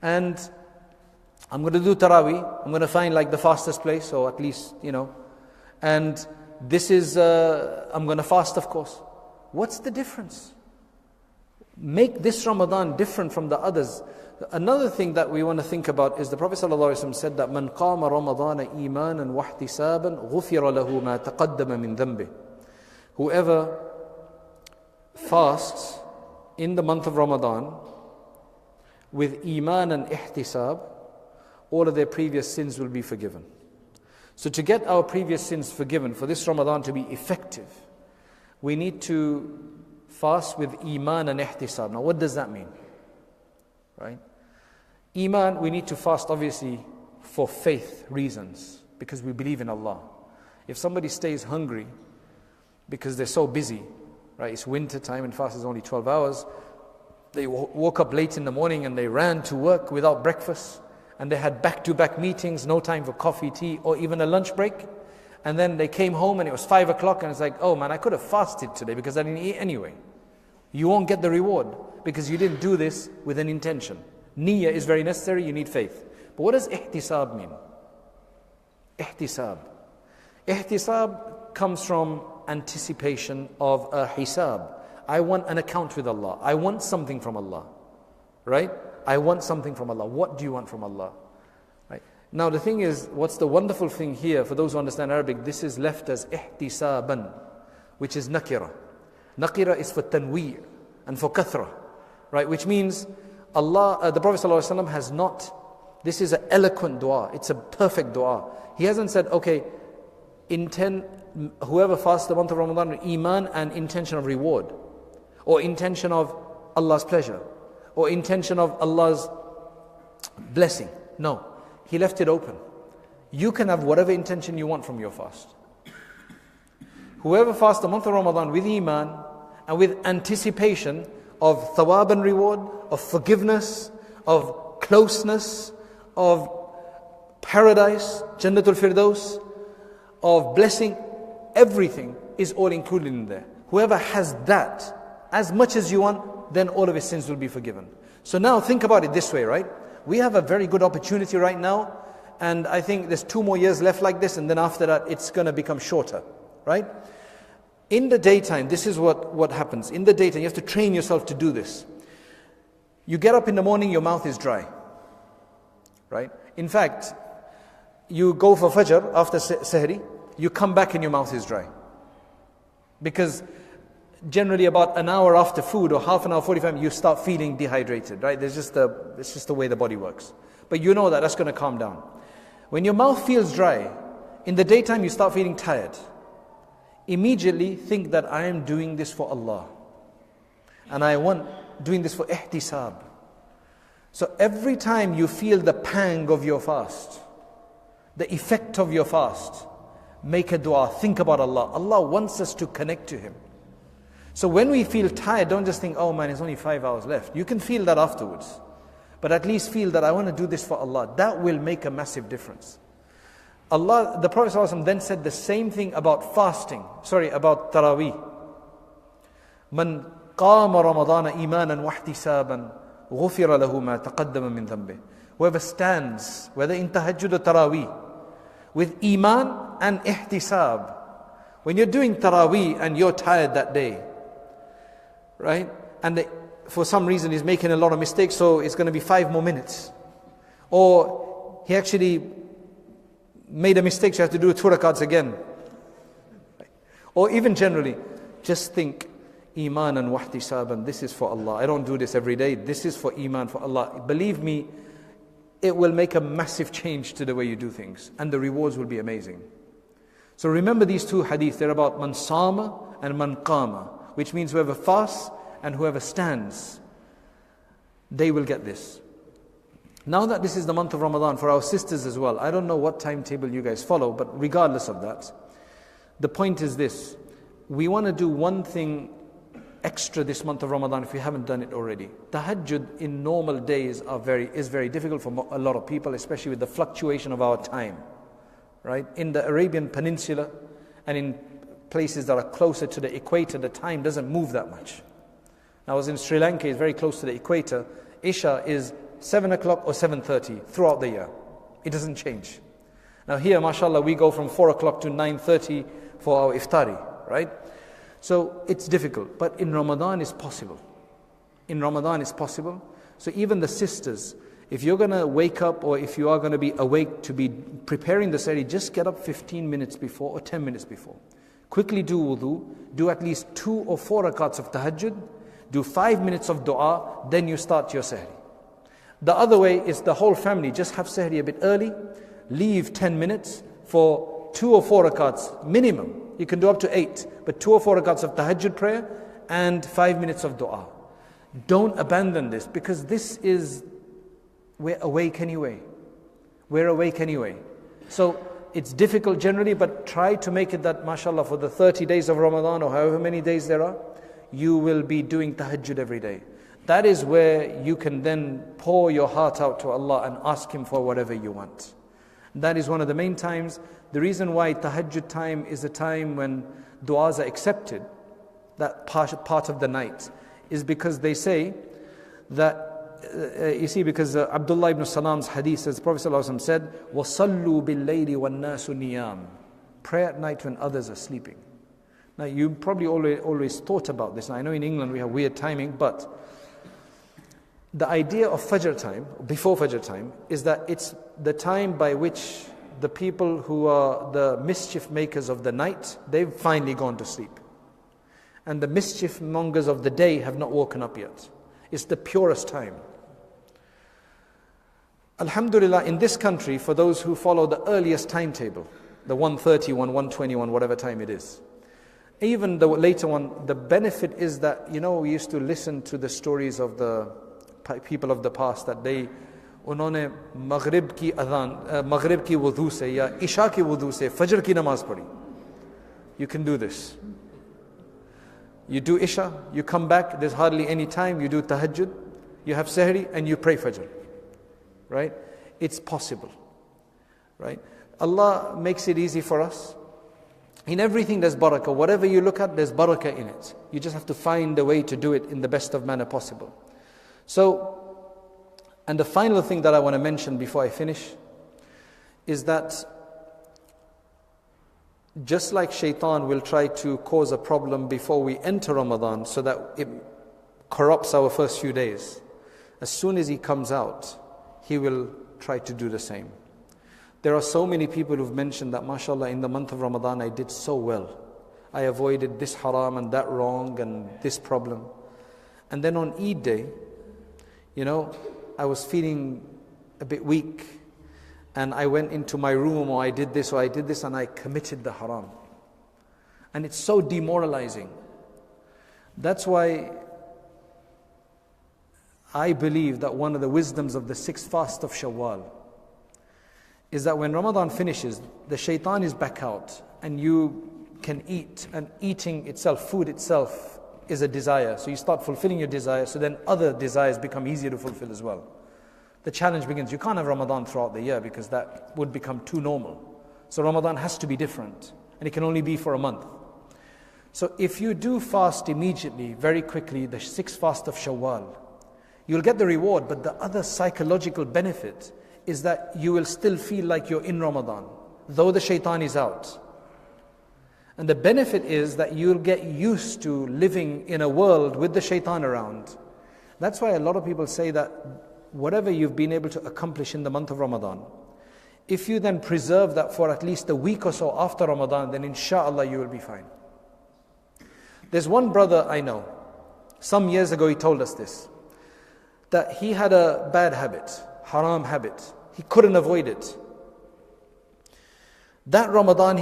And I'm going to do Taraweeh. I'm going to find like the fastest place, or at least, you know. And this is, I'm going to fast, of course. What's the difference? Make this Ramadan different from the others. Another thing that we want to think about is the Prophet ﷺ said that من قام رمضان إيمانا واحتسابا غفر له ما تقدم من ذنبه. Whoever fasts in the month of Ramadan with iman and ihtisab, all of their previous sins will be forgiven. So to get our previous sins forgiven, for this Ramadan to be effective, we need to fast with iman and ihtisab. Now what does that mean? Right? Iman, we need to fast obviously for faith reasons, because we believe in Allah. If somebody stays hungry because they're so busy, right? It's winter time and fast is only 12 hours. They woke up late in the morning and they ran to work without breakfast. And they had back-to-back meetings, no time for coffee, tea, or even a lunch break. And then they came home and it was 5 o'clock and it's like, oh man, I could have fasted today because I didn't eat anyway. You won't get the reward because you didn't do this with an intention. Niyyah is very necessary, you need faith. But what does ihtisab mean? Ihtisab. Ihtisab comes from anticipation of a hisab. I want an account with Allah. I want something from Allah. Right? I want something from Allah. What do you want from Allah? Right? Now the thing is, what's the wonderful thing here, for those who understand Arabic, this is left as ihtisaban, which is nakira. Nakira is for tanweer and for kathra. Right? Which means Allah, the Prophet ﷺ has not, this is an eloquent dua. It's a perfect dua. He hasn't said, okay, whoever fasts the month of Ramadan with iman and intention of reward, or intention of Allah's pleasure, or intention of Allah's blessing. No, He left it open. you can have whatever intention you want from your fast. Whoever fasts the month of Ramadan with iman and with anticipation of thawab and reward, of forgiveness, of closeness, of paradise, Jannatul Firdaus, of blessing, everything is all included in there. Whoever has that, as much as you want, then all of his sins will be forgiven. So now think about it this way, right? We have a very good opportunity right now, and I think there's 2 more years left like this, and then after that it's going to become shorter, right? In the daytime, this is what happens. In the daytime, you have to train yourself to do this. You get up in the morning, your mouth is dry, right? In fact, you go for Fajr after Sahri, you come back and your mouth is dry. Because generally about an hour after food, or half an hour, 45 minutes, you start feeling dehydrated, right? It's just the way the body works. But you know that's going to calm down. When your mouth feels dry, in the daytime you start feeling tired. Immediately think that I am doing this for Allah. And I want doing this for ihtisab. So every time you feel the pang of your fast, the effect of your fast, make a dua, think about Allah. Allah wants us to connect to Him. So when we feel tired, don't just think, oh man, it's only 5 hours left. You can feel that afterwards. But at least feel that I want to do this for Allah. That will make a massive difference. The Prophet ﷺ then said the same thing about fasting. About Taraweeh. Man qama Ramadana imanan wa ihtisaban ghufira lahu ma taqaddama min dhanbih. Whoever stands, whether in tahajjud or Taraweeh, with iman and ihtisab. When you're doing Taraweeh and you're tired that day, right? And for some reason he's making a lot of mistakes, so it's going to be 5 more minutes. Or he actually made a mistake, so you have to do 2 rakats again. Or even generally, just think, iman and wahtisaban, this is for Allah. I don't do this every day. This is for iman, for Allah. Believe me, it will make a massive change to the way you do things. And the rewards will be amazing. So remember these 2 hadiths. They're about man sama and man qama, which means whoever fasts and whoever stands, they will get this. Now that this is the month of Ramadan, for our sisters as well, I don't know what timetable you guys follow, but regardless of that, the point is this. We want to do one thing extra this month of Ramadan if we haven't done it already. Tahajjud in normal days is very difficult for a lot of people, especially with the fluctuation of our time. Right? In the Arabian Peninsula and in places that are closer to the equator, the time doesn't move that much. I was in Sri Lanka, it's very close to the equator. Isha is 7 o'clock or 7:30 throughout the year. It doesn't change. Now here, mashallah, we go from 4 o'clock to 9:30 for our iftari, right? So it's difficult, but in Ramadan it's possible. In Ramadan it's possible. So even the sisters, if you're going to wake up or if you are going to be awake to be preparing the sahri, just get up 15 minutes before or 10 minutes before. Quickly do wudu, do at least 2 or 4 rakats of tahajjud, do 5 minutes of dua, then you start your sahri. The other way is the whole family, just have sahri a bit early, leave 10 minutes for 2 or 4 rakats minimum. You can do up to 8, but 2 or 4 rakats of tahajjud prayer and 5 minutes of dua. Don't abandon this, because this is, we're awake anyway. We're awake anyway. So it's difficult generally, but try to make it that, mashallah, for the 30 days of Ramadan or however many days there are, you will be doing tahajjud every day. That is where you can then pour your heart out to Allah and ask Him for whatever you want. That is one of the main times. The reason why tahajjud time is a time when du'as are accepted, that part of the night, is because they say that, you see, because Abdullah ibn Salam's hadith says, Prophet ﷺ said, وَصَلُّوا بِاللَّيْلِ وَالنَّاسُ نِيَامٌ. Pray at night when others are sleeping. Now you probably always thought about this. Now, I know in England we have weird timing, but the idea of Fajr time, before Fajr time, is that it's the time by which the people who are the mischief makers of the night, they've finally gone to sleep. And the mischief mongers of the day have not woken up yet. It's the purest time. Alhamdulillah, in this country, for those who follow the earliest timetable, the 1:31, 1:21, whatever time it is, even the later one, the benefit is that, we used to listen to the stories of the people of the past, that they उन्होंने मगरिब की वुदू से या इशा की वुदू से फजर की नमाज पढ़ी. You can do this. You do isha, you come back, there's hardly any time, you do tahajjud, you have sahri and you pray fajr. Right? It's possible. Right? Allah makes it easy for us. In everything there's barakah. Whatever you look at, there's barakah in it. You just have to find a way to do it in the best of manner possible. So, and the final thing that I want to mention before I finish is that just like shaitan will try to cause a problem before we enter Ramadan so that it corrupts our first few days, as soon as he comes out, he will try to do the same. There are so many people who've mentioned that, mashallah, in the month of Ramadan I did so well. I avoided this haram and that wrong and this problem. And then on Eid day, I was feeling a bit weak and I went into my room or I did this and I committed the haram. And it's so demoralizing. That's why I believe that one of the wisdoms of the 6th fast of Shawwal is that when Ramadan finishes, the shaitan is back out and you can eat, and eating itself, food itself, is a desire. So you start fulfilling your desire, so then other desires become easier to fulfill as well. The challenge begins. You can't have Ramadan throughout the year because that would become too normal. So Ramadan has to be different, and it can only be for a month. So if you do fast immediately, very quickly, the 6th fast of Shawwal, you'll get the reward, but the other psychological benefit is that you will still feel like you're in Ramadan, though the shaitan is out. And the benefit is that you'll get used to living in a world with the shaitan around. That's why a lot of people say that whatever you've been able to accomplish in the month of Ramadan, if you then preserve that for at least a week or so after Ramadan, then inshallah you will be fine. There's one brother I know, some years ago he told us this, that he had a bad habit, haram habit. He couldn't avoid it. That Ramadan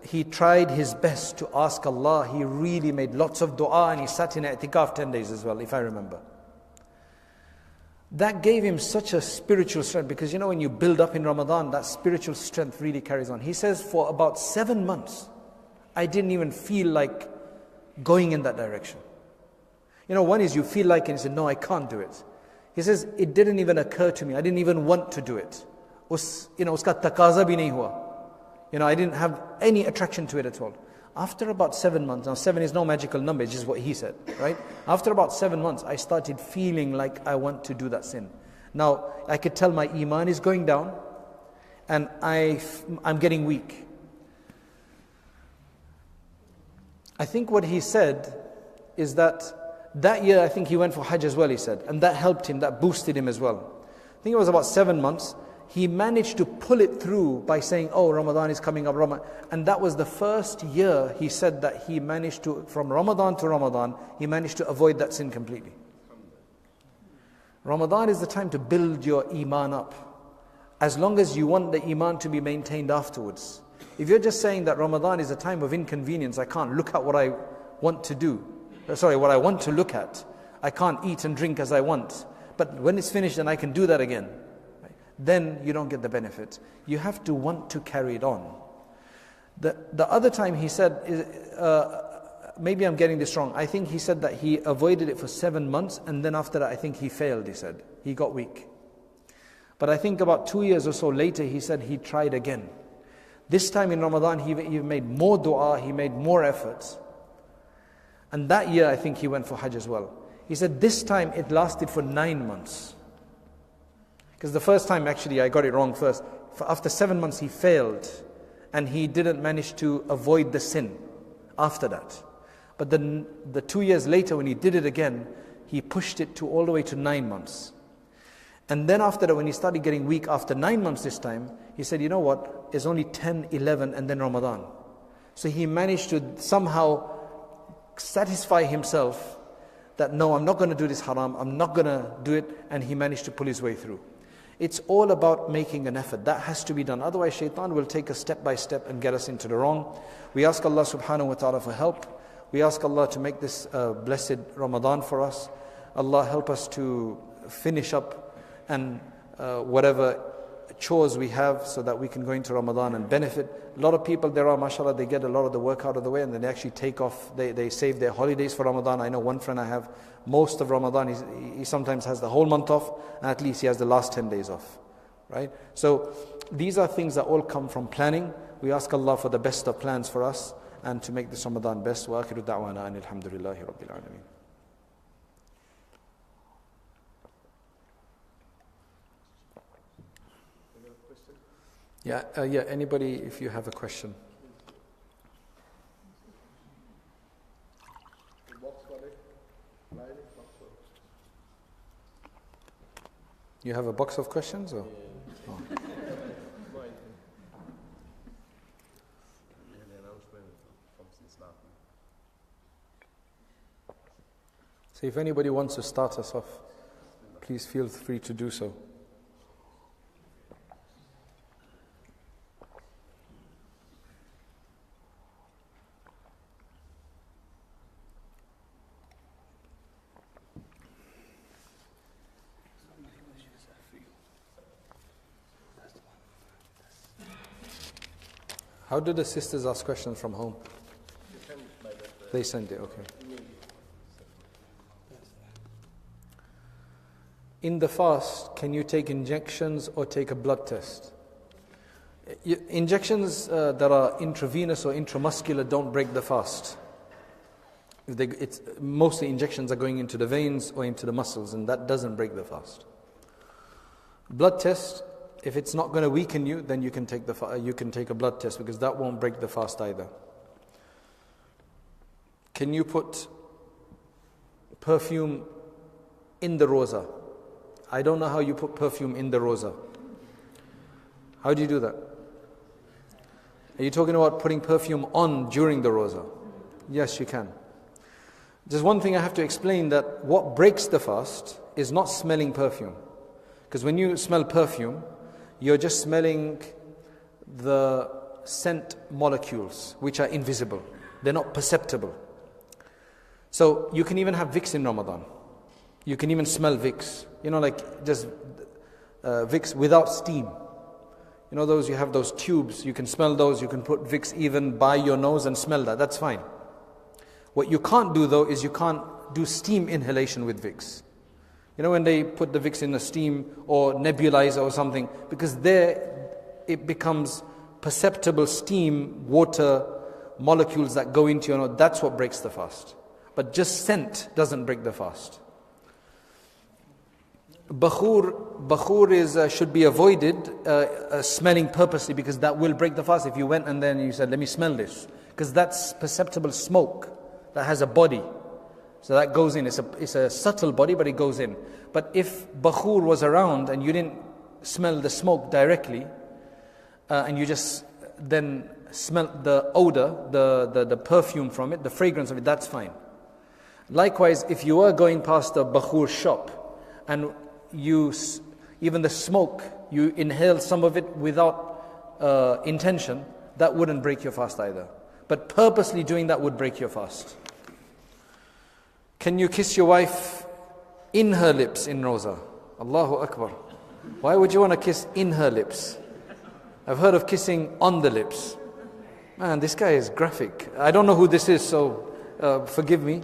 he tried his best to ask Allah. He really made lots of dua and he sat in i'tikaf 10 days as well, if I remember. That gave him such a spiritual strength, because when you build up in Ramadan, that spiritual strength really carries on. He says for about 7 months, I didn't even feel like going in that direction. One is you feel like and you say, no, I can't do it. He says, it didn't even occur to me. I didn't even want to do it. Uska taqaza bhi nahi hua. I didn't have any attraction to it at all. After about 7 months, now 7 is no magical number, it's just what he said, right? After about 7 months, I started feeling like I want to do that sin. Now, I could tell my iman is going down and I'm getting weak. I think what he said is that year, I think he went for Hajj as well, he said. And that helped him, that boosted him as well. I think it was about 7 months. He managed to pull it through by saying, Ramadan is coming up. And that was the first year he said that he managed to, from Ramadan to Ramadan, he managed to avoid that sin completely. Ramadan is the time to build your iman up. As long as you want the iman to be maintained afterwards. If you're just saying that Ramadan is a time of inconvenience, I can't look at what I want to do. What I want to look at. I can't eat and drink as I want. But when it's finished, then I can do that again. Right? Then you don't get the benefit. You have to want to carry it on. The other time he said, maybe I'm getting this wrong. I think he said that he avoided it for 7 months, and then after that I think he failed, he said. He got weak. But I think about 2 years or so later, he said he tried again. This time in Ramadan, he made more dua, he made more efforts. And that year, I think he went for Hajj as well. He said this time it lasted for 9 months. Because the first time, actually, I got it wrong first. After 7 months, he failed. And he didn't manage to avoid the sin after that. But then the 2 years later, when he did it again, he pushed it to all the way to 9 months. And then after that, when he started getting weak after 9 months this time, he said, you know what, it's only 10, 11, and then Ramadan. So he managed to somehow satisfy himself that no, I'm not going to do this haram, I'm not going to do it, and he managed to pull his way through. It's all about making an effort. That has to be done. Otherwise, shaitan will take us step by step and get us into the wrong. We ask Allah subhanahu wa ta'ala for help. We ask Allah to make this blessed Ramadan for us. Allah help us to finish up and whatever chores we have so that we can go into Ramadan and benefit. A lot of people there are, mashallah, they get a lot of the work out of the way and then they actually take off, they save their holidays for Ramadan. I know one friend I have, most of Ramadan, he sometimes has the whole month off, and at least he has the last 10 days off. Right? So these are things that all come from planning. We ask Allah for the best of plans for us and to make this Ramadan best. Wa akhiru da'wana anil hamdulillahi rabbil alameen. Yeah, anybody, if you have a question. You have a box of questions, or? Oh. So if anybody wants to start us off, please feel free to do so. How do the sisters ask questions from home? They send it, okay. In the fast, can you take injections or take a blood test? Injections that are intravenous or intramuscular don't break the fast. Mostly injections are going into the veins or into the muscles, and that doesn't break the fast. Blood test, if it's not going to weaken you, then you can take a blood test, because that won't break the fast either. Can you put perfume in the roza? I don't know how you put perfume in the roza. How do you do that? Are you talking about putting perfume on during the roza? Yes, you can. Just one thing I have to explain, that what breaks the fast is not smelling perfume. Because when you smell perfume, you're just smelling the scent molecules, which are invisible. They're not perceptible. So you can even have Vicks in Ramadan. You can even smell Vicks. Like just Vicks without steam. Those, you have those tubes, you can smell those. You can put Vicks even by your nose and smell that. That's fine. What you can't do though is you can't do steam inhalation with Vicks. When they put the Vicks in a steam or nebulizer or something, because there it becomes perceptible steam, water, molecules that go into your nose. That's what breaks the fast. But just scent doesn't break the fast. Bakhur should be avoided, smelling purposely, because that will break the fast. If you went and then you said, let me smell this, because that's perceptible smoke that has a body. So that goes in. It's a subtle body, but it goes in. But if bakhur was around and you didn't smell the smoke directly, and you just then smelt the odor, the perfume from it, the fragrance of it, that's fine. Likewise, if you were going past a bakhur shop and even the smoke, you inhale some of it without intention, that wouldn't break your fast either. But purposely doing that would break your fast. Can you kiss your wife in her lips in Roza? Allahu Akbar. Why would you want to kiss in her lips? I've heard of kissing on the lips. Man, this guy is graphic. I don't know who this is, so forgive me.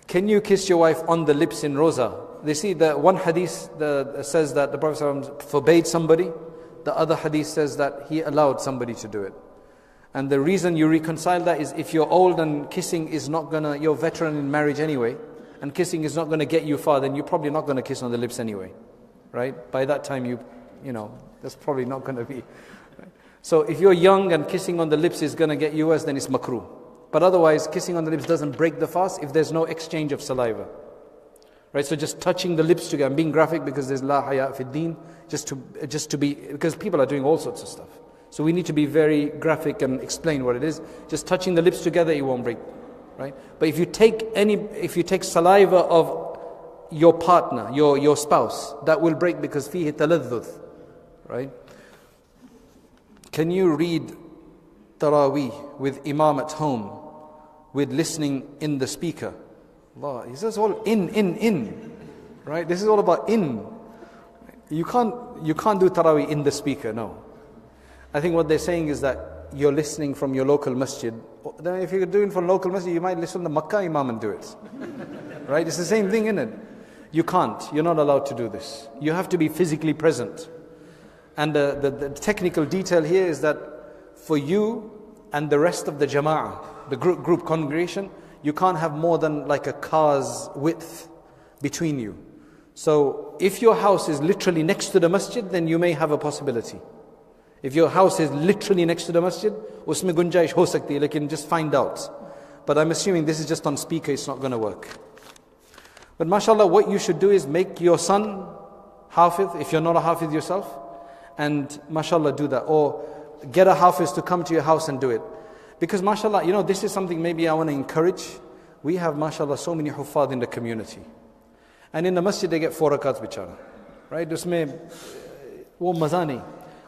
Can you kiss your wife on the lips in Roza? They see the one hadith says that the Prophet ﷺ forbade somebody. The other hadith says that he allowed somebody to do it. And the reason you reconcile that is if you're old and kissing is not gonna, you're veteran in marriage anyway, and kissing is not gonna get you far, then you're probably not gonna kiss on the lips anyway, right? By that time you know, that's probably not gonna be. Right? So if you're young and kissing on the lips is gonna get you worse, then it's makruh. But otherwise, kissing on the lips doesn't break the fast if there's no exchange of saliva. Right? So just touching the lips together, I'm being graphic because there's la haya fi din, just to be, because people are doing all sorts of stuff. So we need to be very graphic and explain what it is. Just touching the lips together, it won't break, right? But if you take saliva of your partner, your spouse, that will break because fihi taladduth, right? Can you read Taraweeh with Imam at home, with listening in the speaker? Allah, he says all in. Right? This is all about in. You can't do Taraweeh in the speaker, no. I think what they're saying is that you're listening from your local masjid. Then if you're doing from local masjid, you might listen to the Makkah Imam and do it. Right? It's the same thing, isn't it? You can't. You're not allowed to do this. You have to be physically present. And the technical detail here is that for you and the rest of the jama'ah, the group congregation, you can't have more than like a car's width between you. So if your house is literally next to the masjid, then you may have a possibility. If your house is literally next to the masjid, usme gunjaish ho sakti hai, lekin just find out. But I'm assuming this is just on speaker, it's not going to work. But mashallah, what you should do is make your son hafiz, if you're not a hafiz yourself, and mashallah do that. Or get a hafiz to come to your house and do it. Because mashallah, this is something maybe I want to encourage. We have mashallah so many huffaz in the community. And in the masjid they get 4 rakats bichara. Right? Usme wo maza nahi.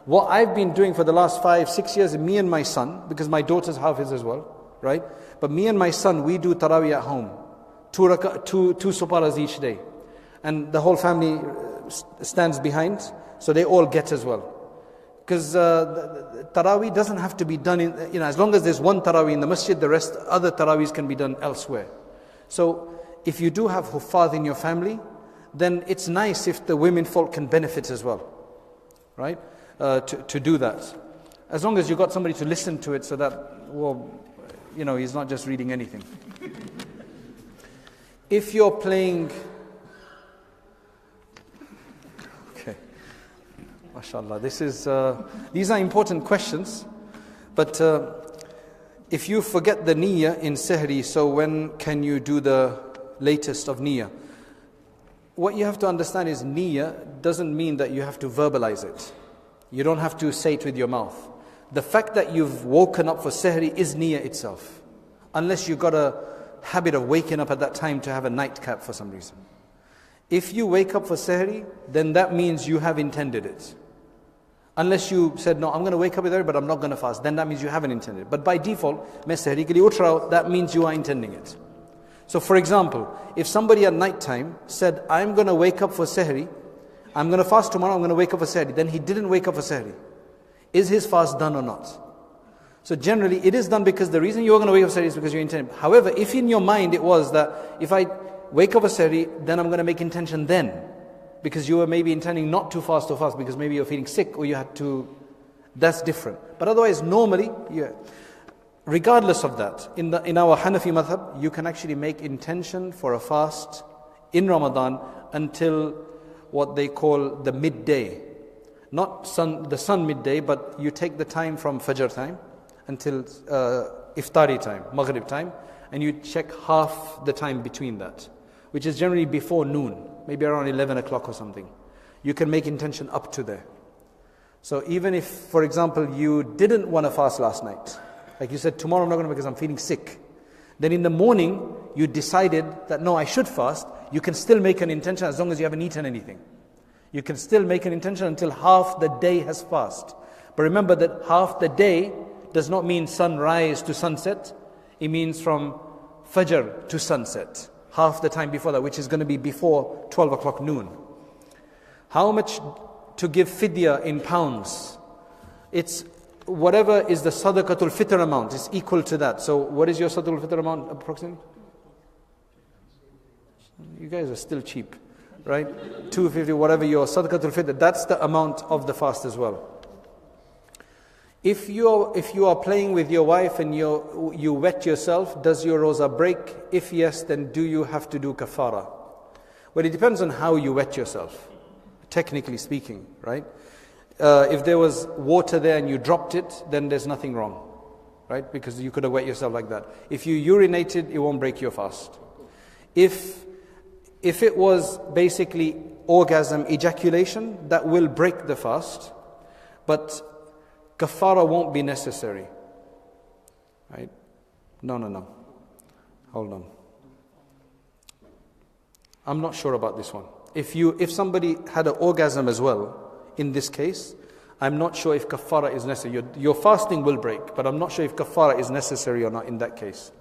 What I've been doing for the last 5-6 years, me and my son, because my daughter's hafiz as well, right? But me and my son, we do Taraweeh at home. 2 suparas each day. And the whole family stands behind, so they all get as well. Because Taraweeh doesn't have to be done in, as long as there's one Taraweeh in the masjid, the rest, other Taraweehs can be done elsewhere. So if you do have huffaz in your family, then it's nice if the women folk can benefit as well, right? To do that. As long as you've got somebody to listen to it so that, he's not just reading anything. If you're playing... Okay. MashaAllah, these are important questions. But if you forget the niyyah in sehri, so when can you do the latest of niyyah? What you have to understand is niyyah doesn't mean that you have to verbalize it. You don't have to say it with your mouth. The fact that you've woken up for sehri is niyyah itself. Unless you've got a habit of waking up at that time to have a nightcap for some reason. If you wake up for sehri, then that means you have intended it. Unless you said, no, I'm going to wake up with sehri, but I'm not going to fast. Then that means you haven't intended it. But by default, main sehri ke liye uth raha hu, that means you are intending it. So for example, if somebody at night time said, I'm going to wake up for sehri, I'm going to fast tomorrow, I'm going to wake up for sehri. Then he didn't wake up for sehri. Is his fast done or not? So generally it is done because the reason you're going to wake up for sehri is because you intend. However, if in your mind it was that if I wake up for sehri, then I'm going to make intention then. Because you were maybe intending not to fast or fast because maybe you're feeling sick or you had to, that's different. But otherwise normally, regardless of that, in our Hanafi madhab, you can actually make intention for a fast in Ramadan until what they call the midday. Not the sun midday, but you take the time from Fajr time until Iftari time, Maghrib time, and you check half the time between that, which is generally before noon, maybe around 11 o'clock or something. You can make intention up to there. So even if, for example, you didn't want to fast last night, like you said, tomorrow I'm not going to because I'm feeling sick. Then in the morning, you decided that no, I should fast. You can still make an intention as long as you haven't eaten anything. You can still make an intention until half the day has passed. But remember that half the day does not mean sunrise to sunset. It means from Fajr to sunset. Half the time before that, which is going to be before 12 o'clock noon. How much to give fidya in pounds? It's whatever is the sadaqatul fitr amount is equal to that. So what is your sadaqatul fitr amount approximately? You guys are still cheap, right? 250, whatever your sadaqatul fitr, that's the amount of the fast as well. If you are playing with your wife and you wet yourself, does your roza break? If yes, then do you have to do kafara? Well, it depends on how you wet yourself, technically speaking, right? If there was water there and you dropped it, then there's nothing wrong, right? Because you could have wet yourself like that. If you urinated, it won't break your fast. If it was basically orgasm, ejaculation, that will break the fast, but kafara won't be necessary, right? No. Hold on. I'm not sure about this one. If somebody had an orgasm as well, in this case, I'm not sure if kafara is necessary. Your fasting will break, but I'm not sure if kafara is necessary or not in that case.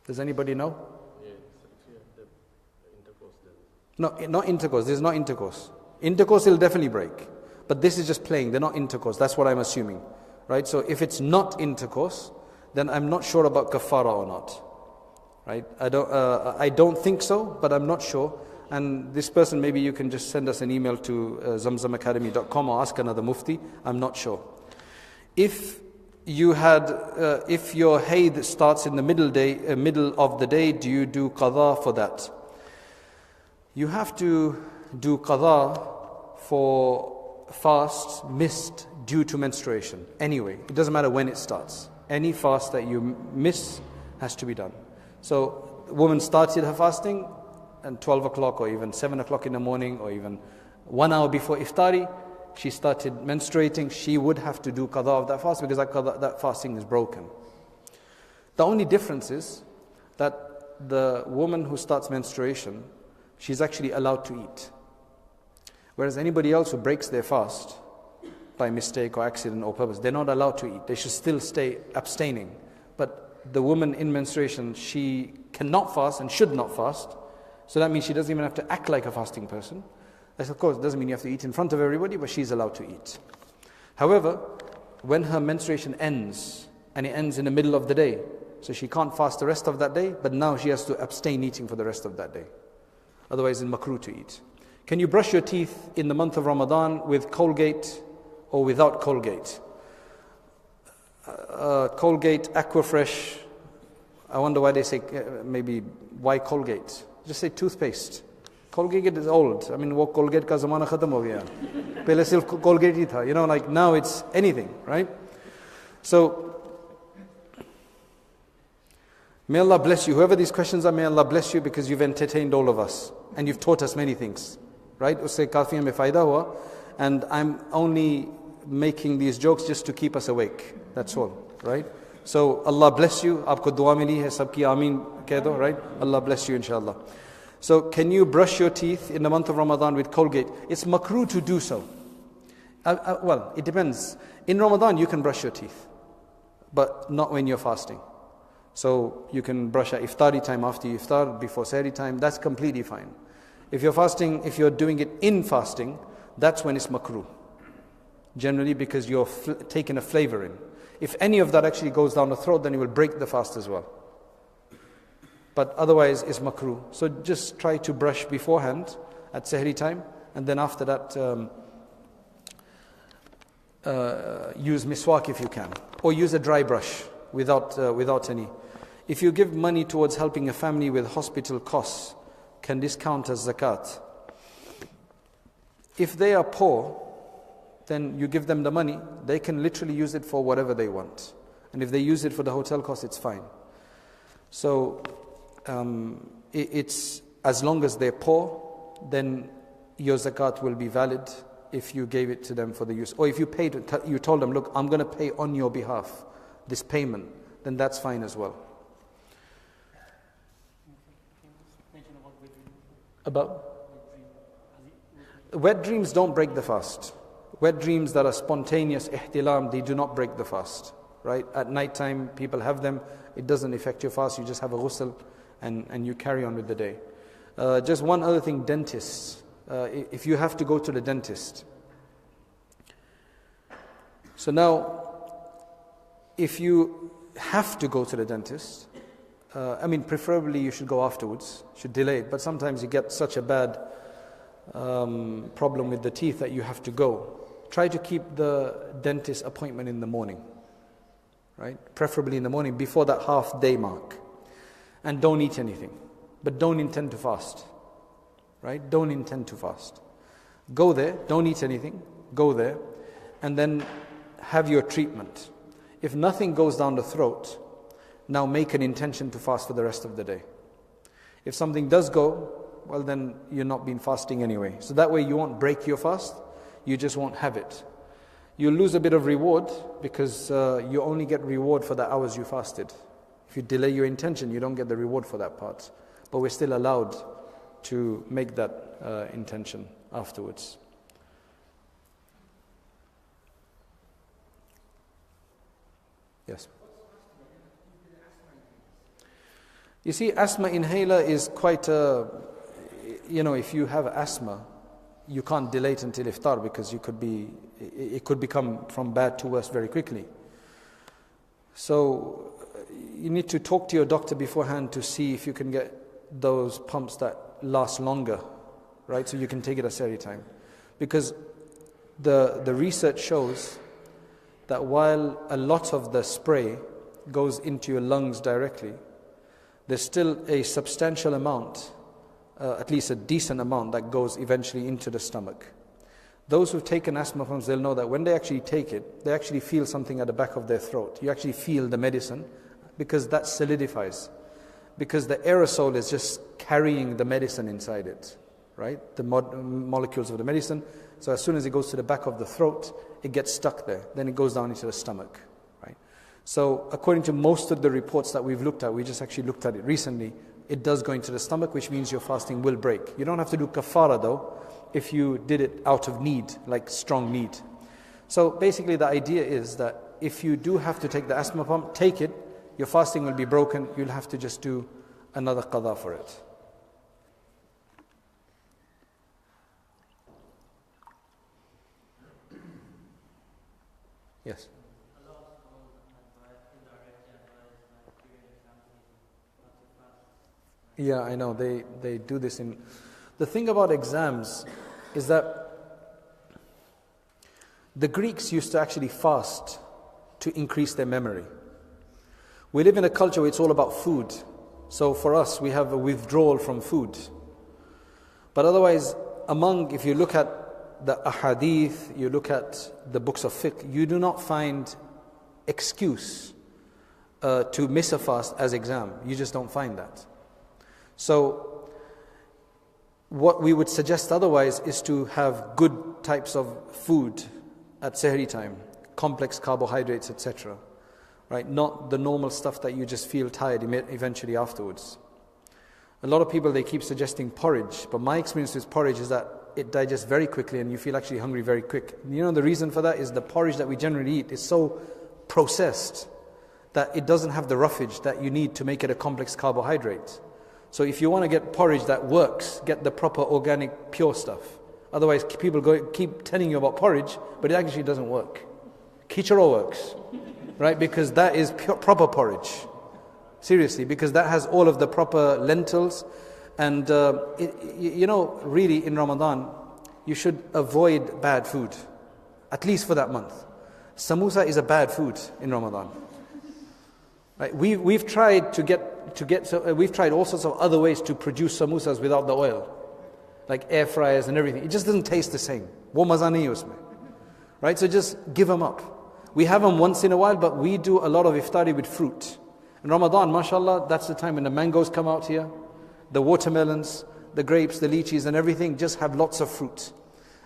Does anybody know? Yeah, if you have the intercourse then. No, not intercourse. This is not intercourse. Intercourse will definitely break. But this is just playing. They're not intercourse. That's what I'm assuming. Right? So if it's not intercourse, then I'm not sure about kafara or not. Right? I don't think so, but I'm not sure. And this person, maybe you can just send us an email to zamzamacademy.com or ask another mufti. I'm not sure. If your hayd starts in the middle of the day, do you do qadha for that? You have to do qadha for fasts missed due to menstruation. Anyway, it doesn't matter when it starts. Any fast that you miss has to be done. So, the woman started her fasting at 12 o'clock or even 7 o'clock in the morning or even 1 hour before iftari, she started menstruating, she would have to do qadha of that fast because that fasting is broken. The only difference is that the woman who starts menstruation, she's actually allowed to eat. Whereas anybody else who breaks their fast by mistake or accident or purpose, they're not allowed to eat. They should still stay abstaining. But the woman in menstruation, she cannot fast and should not fast. So that means she doesn't even have to act like a fasting person. That, of course, doesn't mean you have to eat in front of everybody, but she's allowed to eat. However, when her menstruation ends, and it ends in the middle of the day, so she can't fast the rest of that day, but now she has to abstain eating for the rest of that day. Otherwise, it's makruh to eat. Can you brush your teeth in the month of Ramadan with Colgate or without Colgate? Colgate, Aquafresh. I wonder why they say, maybe, why Colgate? Just say toothpaste. Colgate is old. I mean, wo Colgate ka zamana khatam ho gaya. Pehle sirf Colgate hi tha. You know, like now it's anything, right? So, may Allah bless you. Whoever these questions are, may Allah bless you because you've entertained all of us. And you've taught us many things. Right? Usse kafi hame fayda hua. And I'm only making these jokes just to keep us awake. That's all. Right? So, Allah bless you. Aapko dua mili hai. Sabki ameen keh do. Right? Allah bless you, inshallah. So, can you brush your teeth in the month of Ramadan with Colgate? It's makruh to do so. Well, it depends. In Ramadan, you can brush your teeth. But not when you're fasting. So, you can brush at iftari time, after iftar, before sahri time. That's completely fine. If you're fasting, if you're doing it in fasting, that's when it's makruh. Generally because you're taking a flavor in. If any of that actually goes down the throat, then it will break the fast as well. But otherwise, it's makruh. So just try to brush beforehand at sahri time, and then after that, use miswak if you can, or use a dry brush without any. If you give money towards helping a family with hospital costs, can this count as zakat? If they are poor, then you give them the money. They can literally use it for whatever they want. And if they use it for the hotel cost, it's fine. So, it's as long as they're poor, then your zakat will be valid if you gave it to them for the use. Or if you paid, you told them, look, I'm going to pay on your behalf this payment, then that's fine as well. About? Wet dreams don't break the fast. Wet dreams that are spontaneous ihtilam, they do not break the fast. Right? At night time, people have them. It doesn't affect your fast. You just have a ghusl and you carry on with the day. Just one other thing, dentists. If you have to go to the dentist. So now, if you have to go to the dentist, preferably you should go afterwards, should delay it, but sometimes you get such a bad problem with the teeth that you have to go. Try to keep the dentist appointment in the morning, right? Preferably in the morning before that half day mark. And don't eat anything, but don't intend to fast, right? Don't intend to fast. Go there, don't eat anything, go there, and then have your treatment. If nothing goes down the throat, now make an intention to fast for the rest of the day. If something does go, well then you're not been fasting anyway. So that way you won't break your fast, you just won't have it. You'll lose a bit of reward because you only get reward for the hours you fasted. If you delay your intention, you don't get the reward for that part. But we're still allowed to make that intention afterwards. Yes. You see, asthma inhaler is quite a, if you have asthma, you can't delay it until iftar because it could become from bad to worse very quickly. So you need to talk to your doctor beforehand to see if you can get those pumps that last longer, right? So you can take it at sehri time. Because the research shows that while a lot of the spray goes into your lungs directly, there's still a substantial amount, at least a decent amount, that goes eventually into the stomach. Those who've taken asthma pumps, they'll know that when they actually take it, they actually feel something at the back of their throat. You actually feel the medicine because that solidifies. Because the aerosol is just carrying the medicine inside it, right? The molecules of the medicine. So as soon as it goes to the back of the throat, it gets stuck there. Then it goes down into the stomach, right? So according to most of the reports that we've looked at, we just actually looked at it recently, it does go into the stomach, which means your fasting will break. You don't have to do kafara though, if you did it out of need, like strong need. So basically the idea is that if you do have to take the asthma pump, take it, your fasting will be broken, you'll have to just do another qada for it. Yes. Yeah, I know, they do this in... The thing about exams is that the Greeks used to actually fast to increase their memory. We live in a culture where it's all about food. So for us, we have a withdrawal from food. But otherwise, if you look at the ahadith, you look at the books of fiqh, you do not find excuse to miss a fast as exam. You just don't find that. So what we would suggest otherwise is to have good types of food at sehri time, complex carbohydrates, etc. Right? Not the normal stuff that you just feel tired eventually afterwards. A lot of people, they keep suggesting porridge, but my experience with porridge is that it digests very quickly and you feel actually hungry very quick. The reason for that is the porridge that we generally eat is so processed that it doesn't have the roughage that you need to make it a complex carbohydrate. So if you want to get porridge that works, get the proper organic pure stuff. Otherwise people keep telling you about porridge, but it actually doesn't work. Khichdi works, right? Because that is proper porridge. Seriously, because that has all of the proper lentils. And really in Ramadan, you should avoid bad food, at least for that month. Samosa is a bad food in Ramadan. Right? We've tried we've tried all sorts of other ways to produce samosas without the oil, like air fryers and everything. It just doesn't taste the same. Wo maza nahi usme. Right? So just give them up. We have them once in a while, but we do a lot of iftari with fruit. In Ramadan, mashallah, that's the time when the mangoes come out here, the watermelons, the grapes, the lychees and everything. Just have lots of fruit.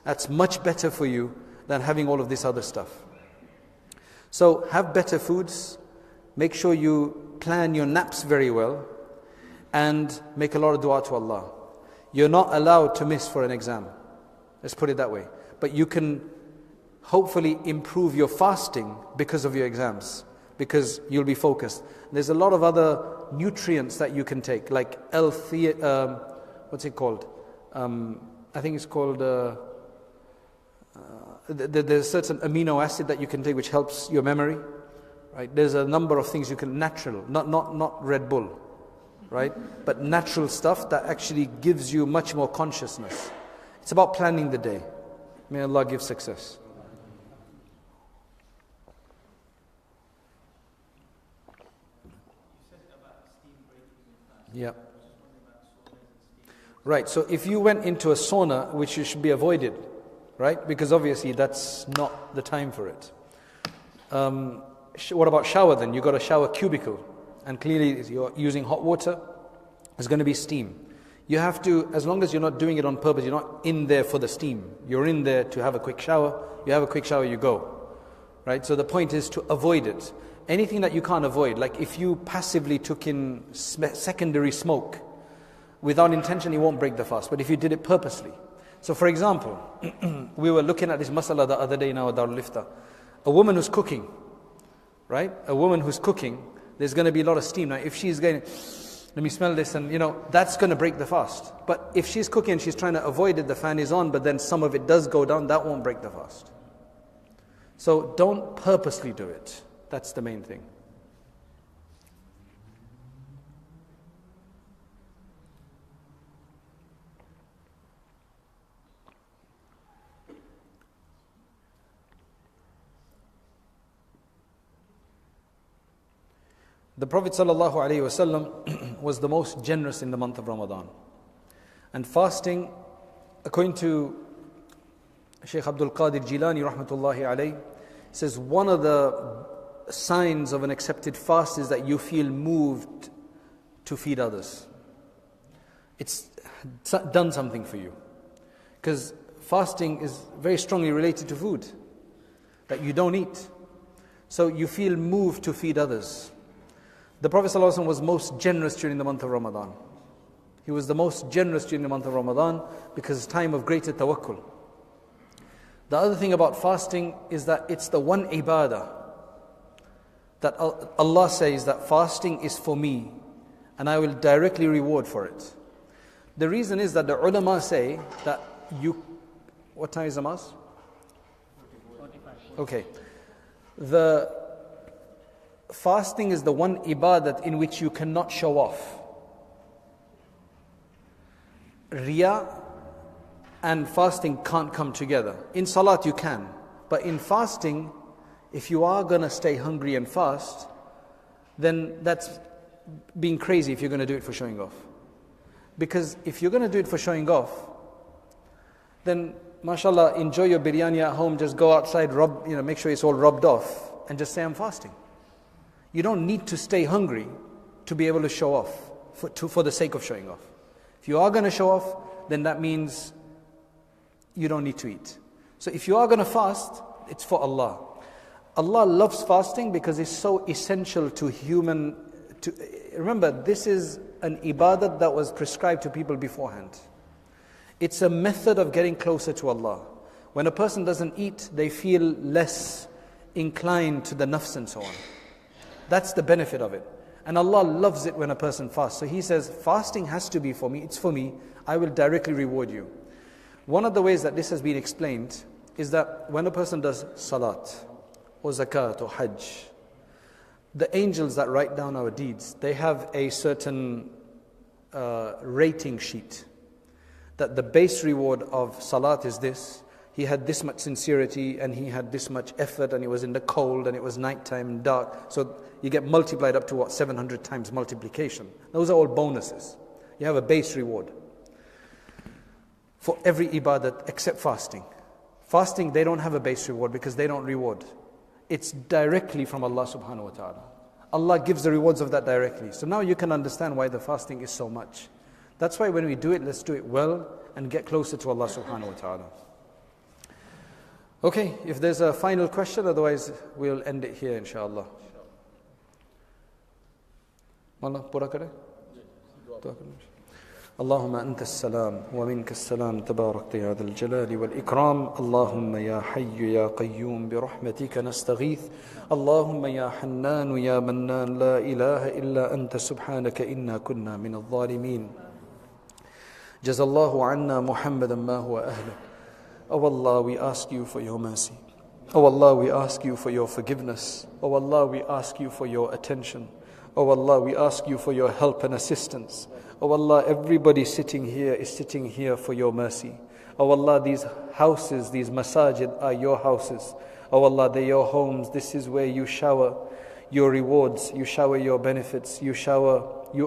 That's much better for you than having all of this other stuff. So have better foods. Make sure you plan your naps very well and make a lot of dua to Allah. You're not allowed to miss for an exam. Let's put it that way. But you can hopefully improve your fasting because of your exams, because you'll be focused. There's a lot of other nutrients that you can take, like what's it called? I think it's called, there's a certain amino acid that you can take which helps your memory. Right? There's a number of things you can, natural, not Red Bull, right? But natural stuff that actually gives you much more consciousness. It's about planning the day. May Allah give success. Yeah. Right, so if you went into a sauna, which you should be avoided, right? Because obviously that's not the time for it. What about shower then? You've got a shower cubicle and clearly you're using hot water, there's going to be steam. You have to, as long as you're not doing it on purpose, you're not in there for the steam. You're in there to have a quick shower. You have a quick shower, you go. Right? So the point is to avoid it. Anything that you can't avoid, like if you passively took in secondary smoke without intention, it won't break the fast. But if you did it purposely. So for example, we were looking at this masala the other day in our Darul Ifta. A woman who's cooking, right? A woman who's cooking, there's going to be a lot of steam. Now if she's going, let me smell this, and that's going to break the fast. But if she's cooking and she's trying to avoid it, the fan is on, but then some of it does go down, that won't break the fast. So don't purposely do it. That's the main thing. The Prophet ﷺ was the most generous in the month of Ramadan. And fasting, according to Shaykh Abdul Qadir Jilani rahmatullahi alayhi, says one of the signs of an accepted fast is that you feel moved to feed others. It's done something for you. Because fasting is very strongly related to food that you don't eat. So you feel moved to feed others. The Prophet ﷺ was most generous during the month of Ramadan. He was the most generous during the month of Ramadan because it's time of greater tawakkul. The other thing about fasting is that it's the one ibadah that Allah says that fasting is for me and I will directly reward for it. The reason is that the ulama say that what time is the Namaz? 45. Okay. The fasting is the one ibadat in which you cannot show off. Riya and fasting can't come together. In salat you can, but in fasting, if you are going to stay hungry and fast, then that's being crazy if you're going to do it for showing off. Because if you're going to do it for showing off, then mashallah, enjoy your biryani at home, just go outside, make sure it's all rubbed off, and just say I'm fasting. You don't need to stay hungry to be able to show off, for the sake of showing off. If you are going to show off, then that means you don't need to eat. So if you are going to fast, it's for Allah. Allah loves fasting because it's so essential to human. Remember, this is an ibadat that was prescribed to people beforehand. It's a method of getting closer to Allah. When a person doesn't eat, they feel less inclined to the nafs and so on. That's the benefit of it. And Allah loves it when a person fasts. So He says, fasting has to be for me. It's for me. I will directly reward you. One of the ways that this has been explained is that when a person does salat or zakat or hajj, the angels that write down our deeds, they have a certain rating sheet. That the base reward of salat is this. He had this much sincerity and he had this much effort and it was in the cold and it was nighttime and dark. So you get multiplied up to 700 times multiplication. Those are all bonuses. You have a base reward for every ibadat except fasting. Fasting, they don't have a base reward because they don't reward. It's directly from Allah subhanahu wa ta'ala. Allah gives the rewards of that directly. So now you can understand why the fasting is so much. That's why when we do it, let's do it well and get closer to Allah subhanahu wa ta'ala. Okay, if there's a final question, otherwise we'll end it here inshallah. Wallah, pura kare? اللهم أنت السلام ومنك السلام تبارك يا ذا الجلال والإكرام اللهم يا حي يا قيوم برحمتك نستغيث اللهم يا حنان يا منان لا إله إلا أنت سبحانك إنا كنا من الظالمين جزا الله عنا محمدا ما هو أهله. Oh Allah, we ask you for your mercy. Oh Allah, we ask you for your forgiveness. Oh Allah, we ask you for your attention. Oh Allah, we ask you for your help and assistance. Oh Allah, everybody sitting here is sitting here for your mercy. Oh Allah, these houses, these masajid are your houses. Oh Allah, they're your homes. This is where you shower your rewards, you shower your benefits, you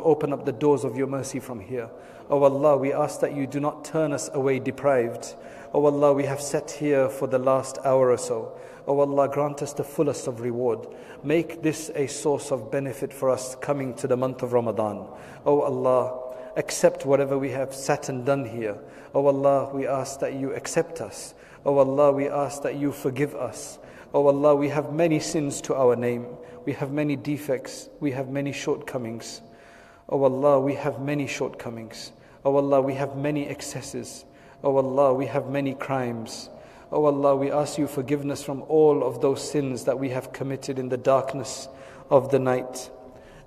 open up the doors of your mercy from here. Oh Allah, we ask that you do not turn us away deprived. Oh Allah, we have sat here for the last hour or so. Oh Allah, grant us the fullest of reward. Make this a source of benefit for us coming to the month of Ramadan. Oh Allah, accept whatever we have sat and done here. Oh Allah, we ask that you accept us. Oh Allah, we ask that you forgive us. Oh Allah, we have many sins to our name. We have many defects. We have many shortcomings. Oh Allah, we have many shortcomings. Oh Allah, we have many excesses. Oh Allah, we have many crimes. Oh Allah, we ask you forgiveness from all of those sins that we have committed in the darkness of the night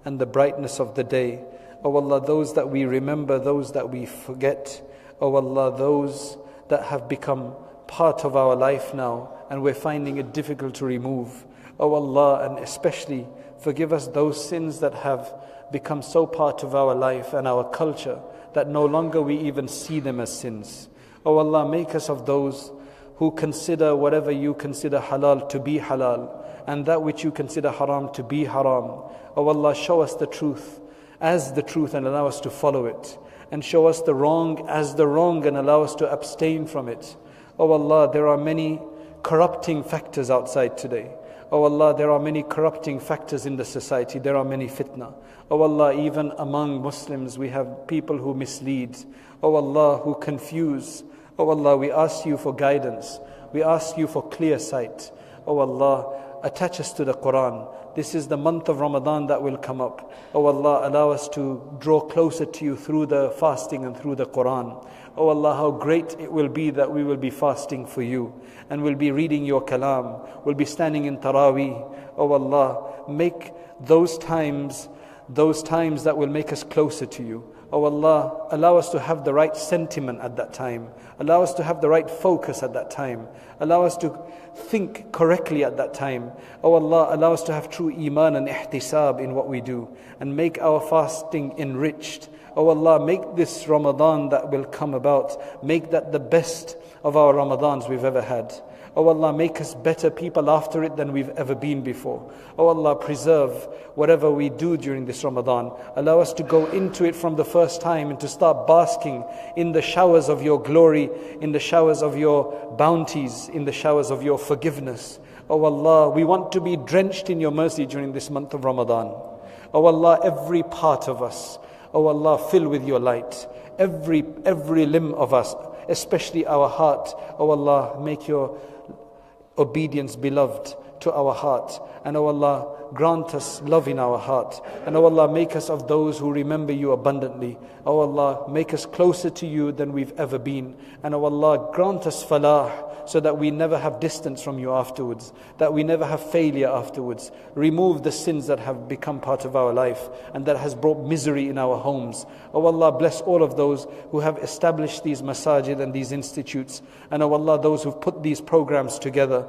and the brightness of the day. O Allah, those that we remember, those that we forget. O Allah, those that have become part of our life now and we're finding it difficult to remove. O Allah, and especially forgive us those sins that have become so part of our life and our culture that no longer we even see them as sins. O Allah, make us of those who consider whatever you consider halal to be halal, and that which you consider haram to be haram. O Allah, show us the truth as the truth and allow us to follow it, and show us the wrong as the wrong and allow us to abstain from it. O Allah, there are many corrupting factors outside today. O Allah, there are many corrupting factors in the society. There are many fitna. O Allah, even among Muslims we have people who mislead. O Allah, who confuse. O Allah, we ask you for guidance. We ask you for clear sight. O Allah, attach us to the Quran. This is the month of Ramadan that will come up. O Allah, allow us to draw closer to you through the fasting and through the Quran. O Allah, how great it will be that we will be fasting for you and we'll be reading your kalam, we'll be standing in Taraweeh. O Allah, make those times that will make us closer to you. O Allah, allow us to have the right sentiment at that time. Allow us to have the right focus at that time. Allow us to think correctly at that time. O Allah, allow us to have true iman and ihtisab in what we do, and make our fasting enriched. O Allah, make this Ramadan that will come about, make that the best of our Ramadans we've ever had. O Allah, make us better people after it than we've ever been before. O Allah, preserve whatever we do during this Ramadan. Allow us to go into it from the first time and to start basking in the showers of your glory, in the showers of your bounties, in the showers of your forgiveness. O Allah, we want to be drenched in your mercy during this month of Ramadan. O Allah, every part of us, O Allah, fill with your light. Every limb of us, especially our heart. O Allah, make your obedience beloved to our heart. And O Allah, grant us love in our heart. And O Allah, make us of those who remember you abundantly. O Allah, make us closer to you than we've ever been. And O Allah, grant us falah, so that we never have distance from you afterwards, that we never have failure afterwards. Remove the sins that have become part of our life and that has brought misery in our homes. O Allah, bless all of those who have established these masajid and these institutes. And O Allah, those who've put these programs together.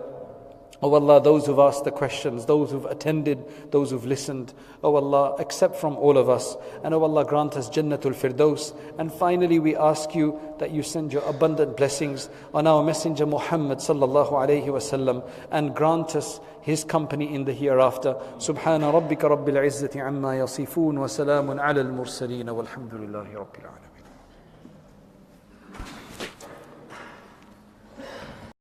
O Allah, those who've asked the questions, those who've attended, those who've listened. O Allah, accept from all of us. And O Allah, grant us Jannatul Firdaus. And finally, we ask you that you send your abundant blessings on our Messenger Muhammad sallallahu alayhi wa sallam, and grant us his company in the hereafter. Subhana rabbika rabbil izzati amma yasifun wa salamun ala al-mursaleen walhamdulillahi rabbil alamin.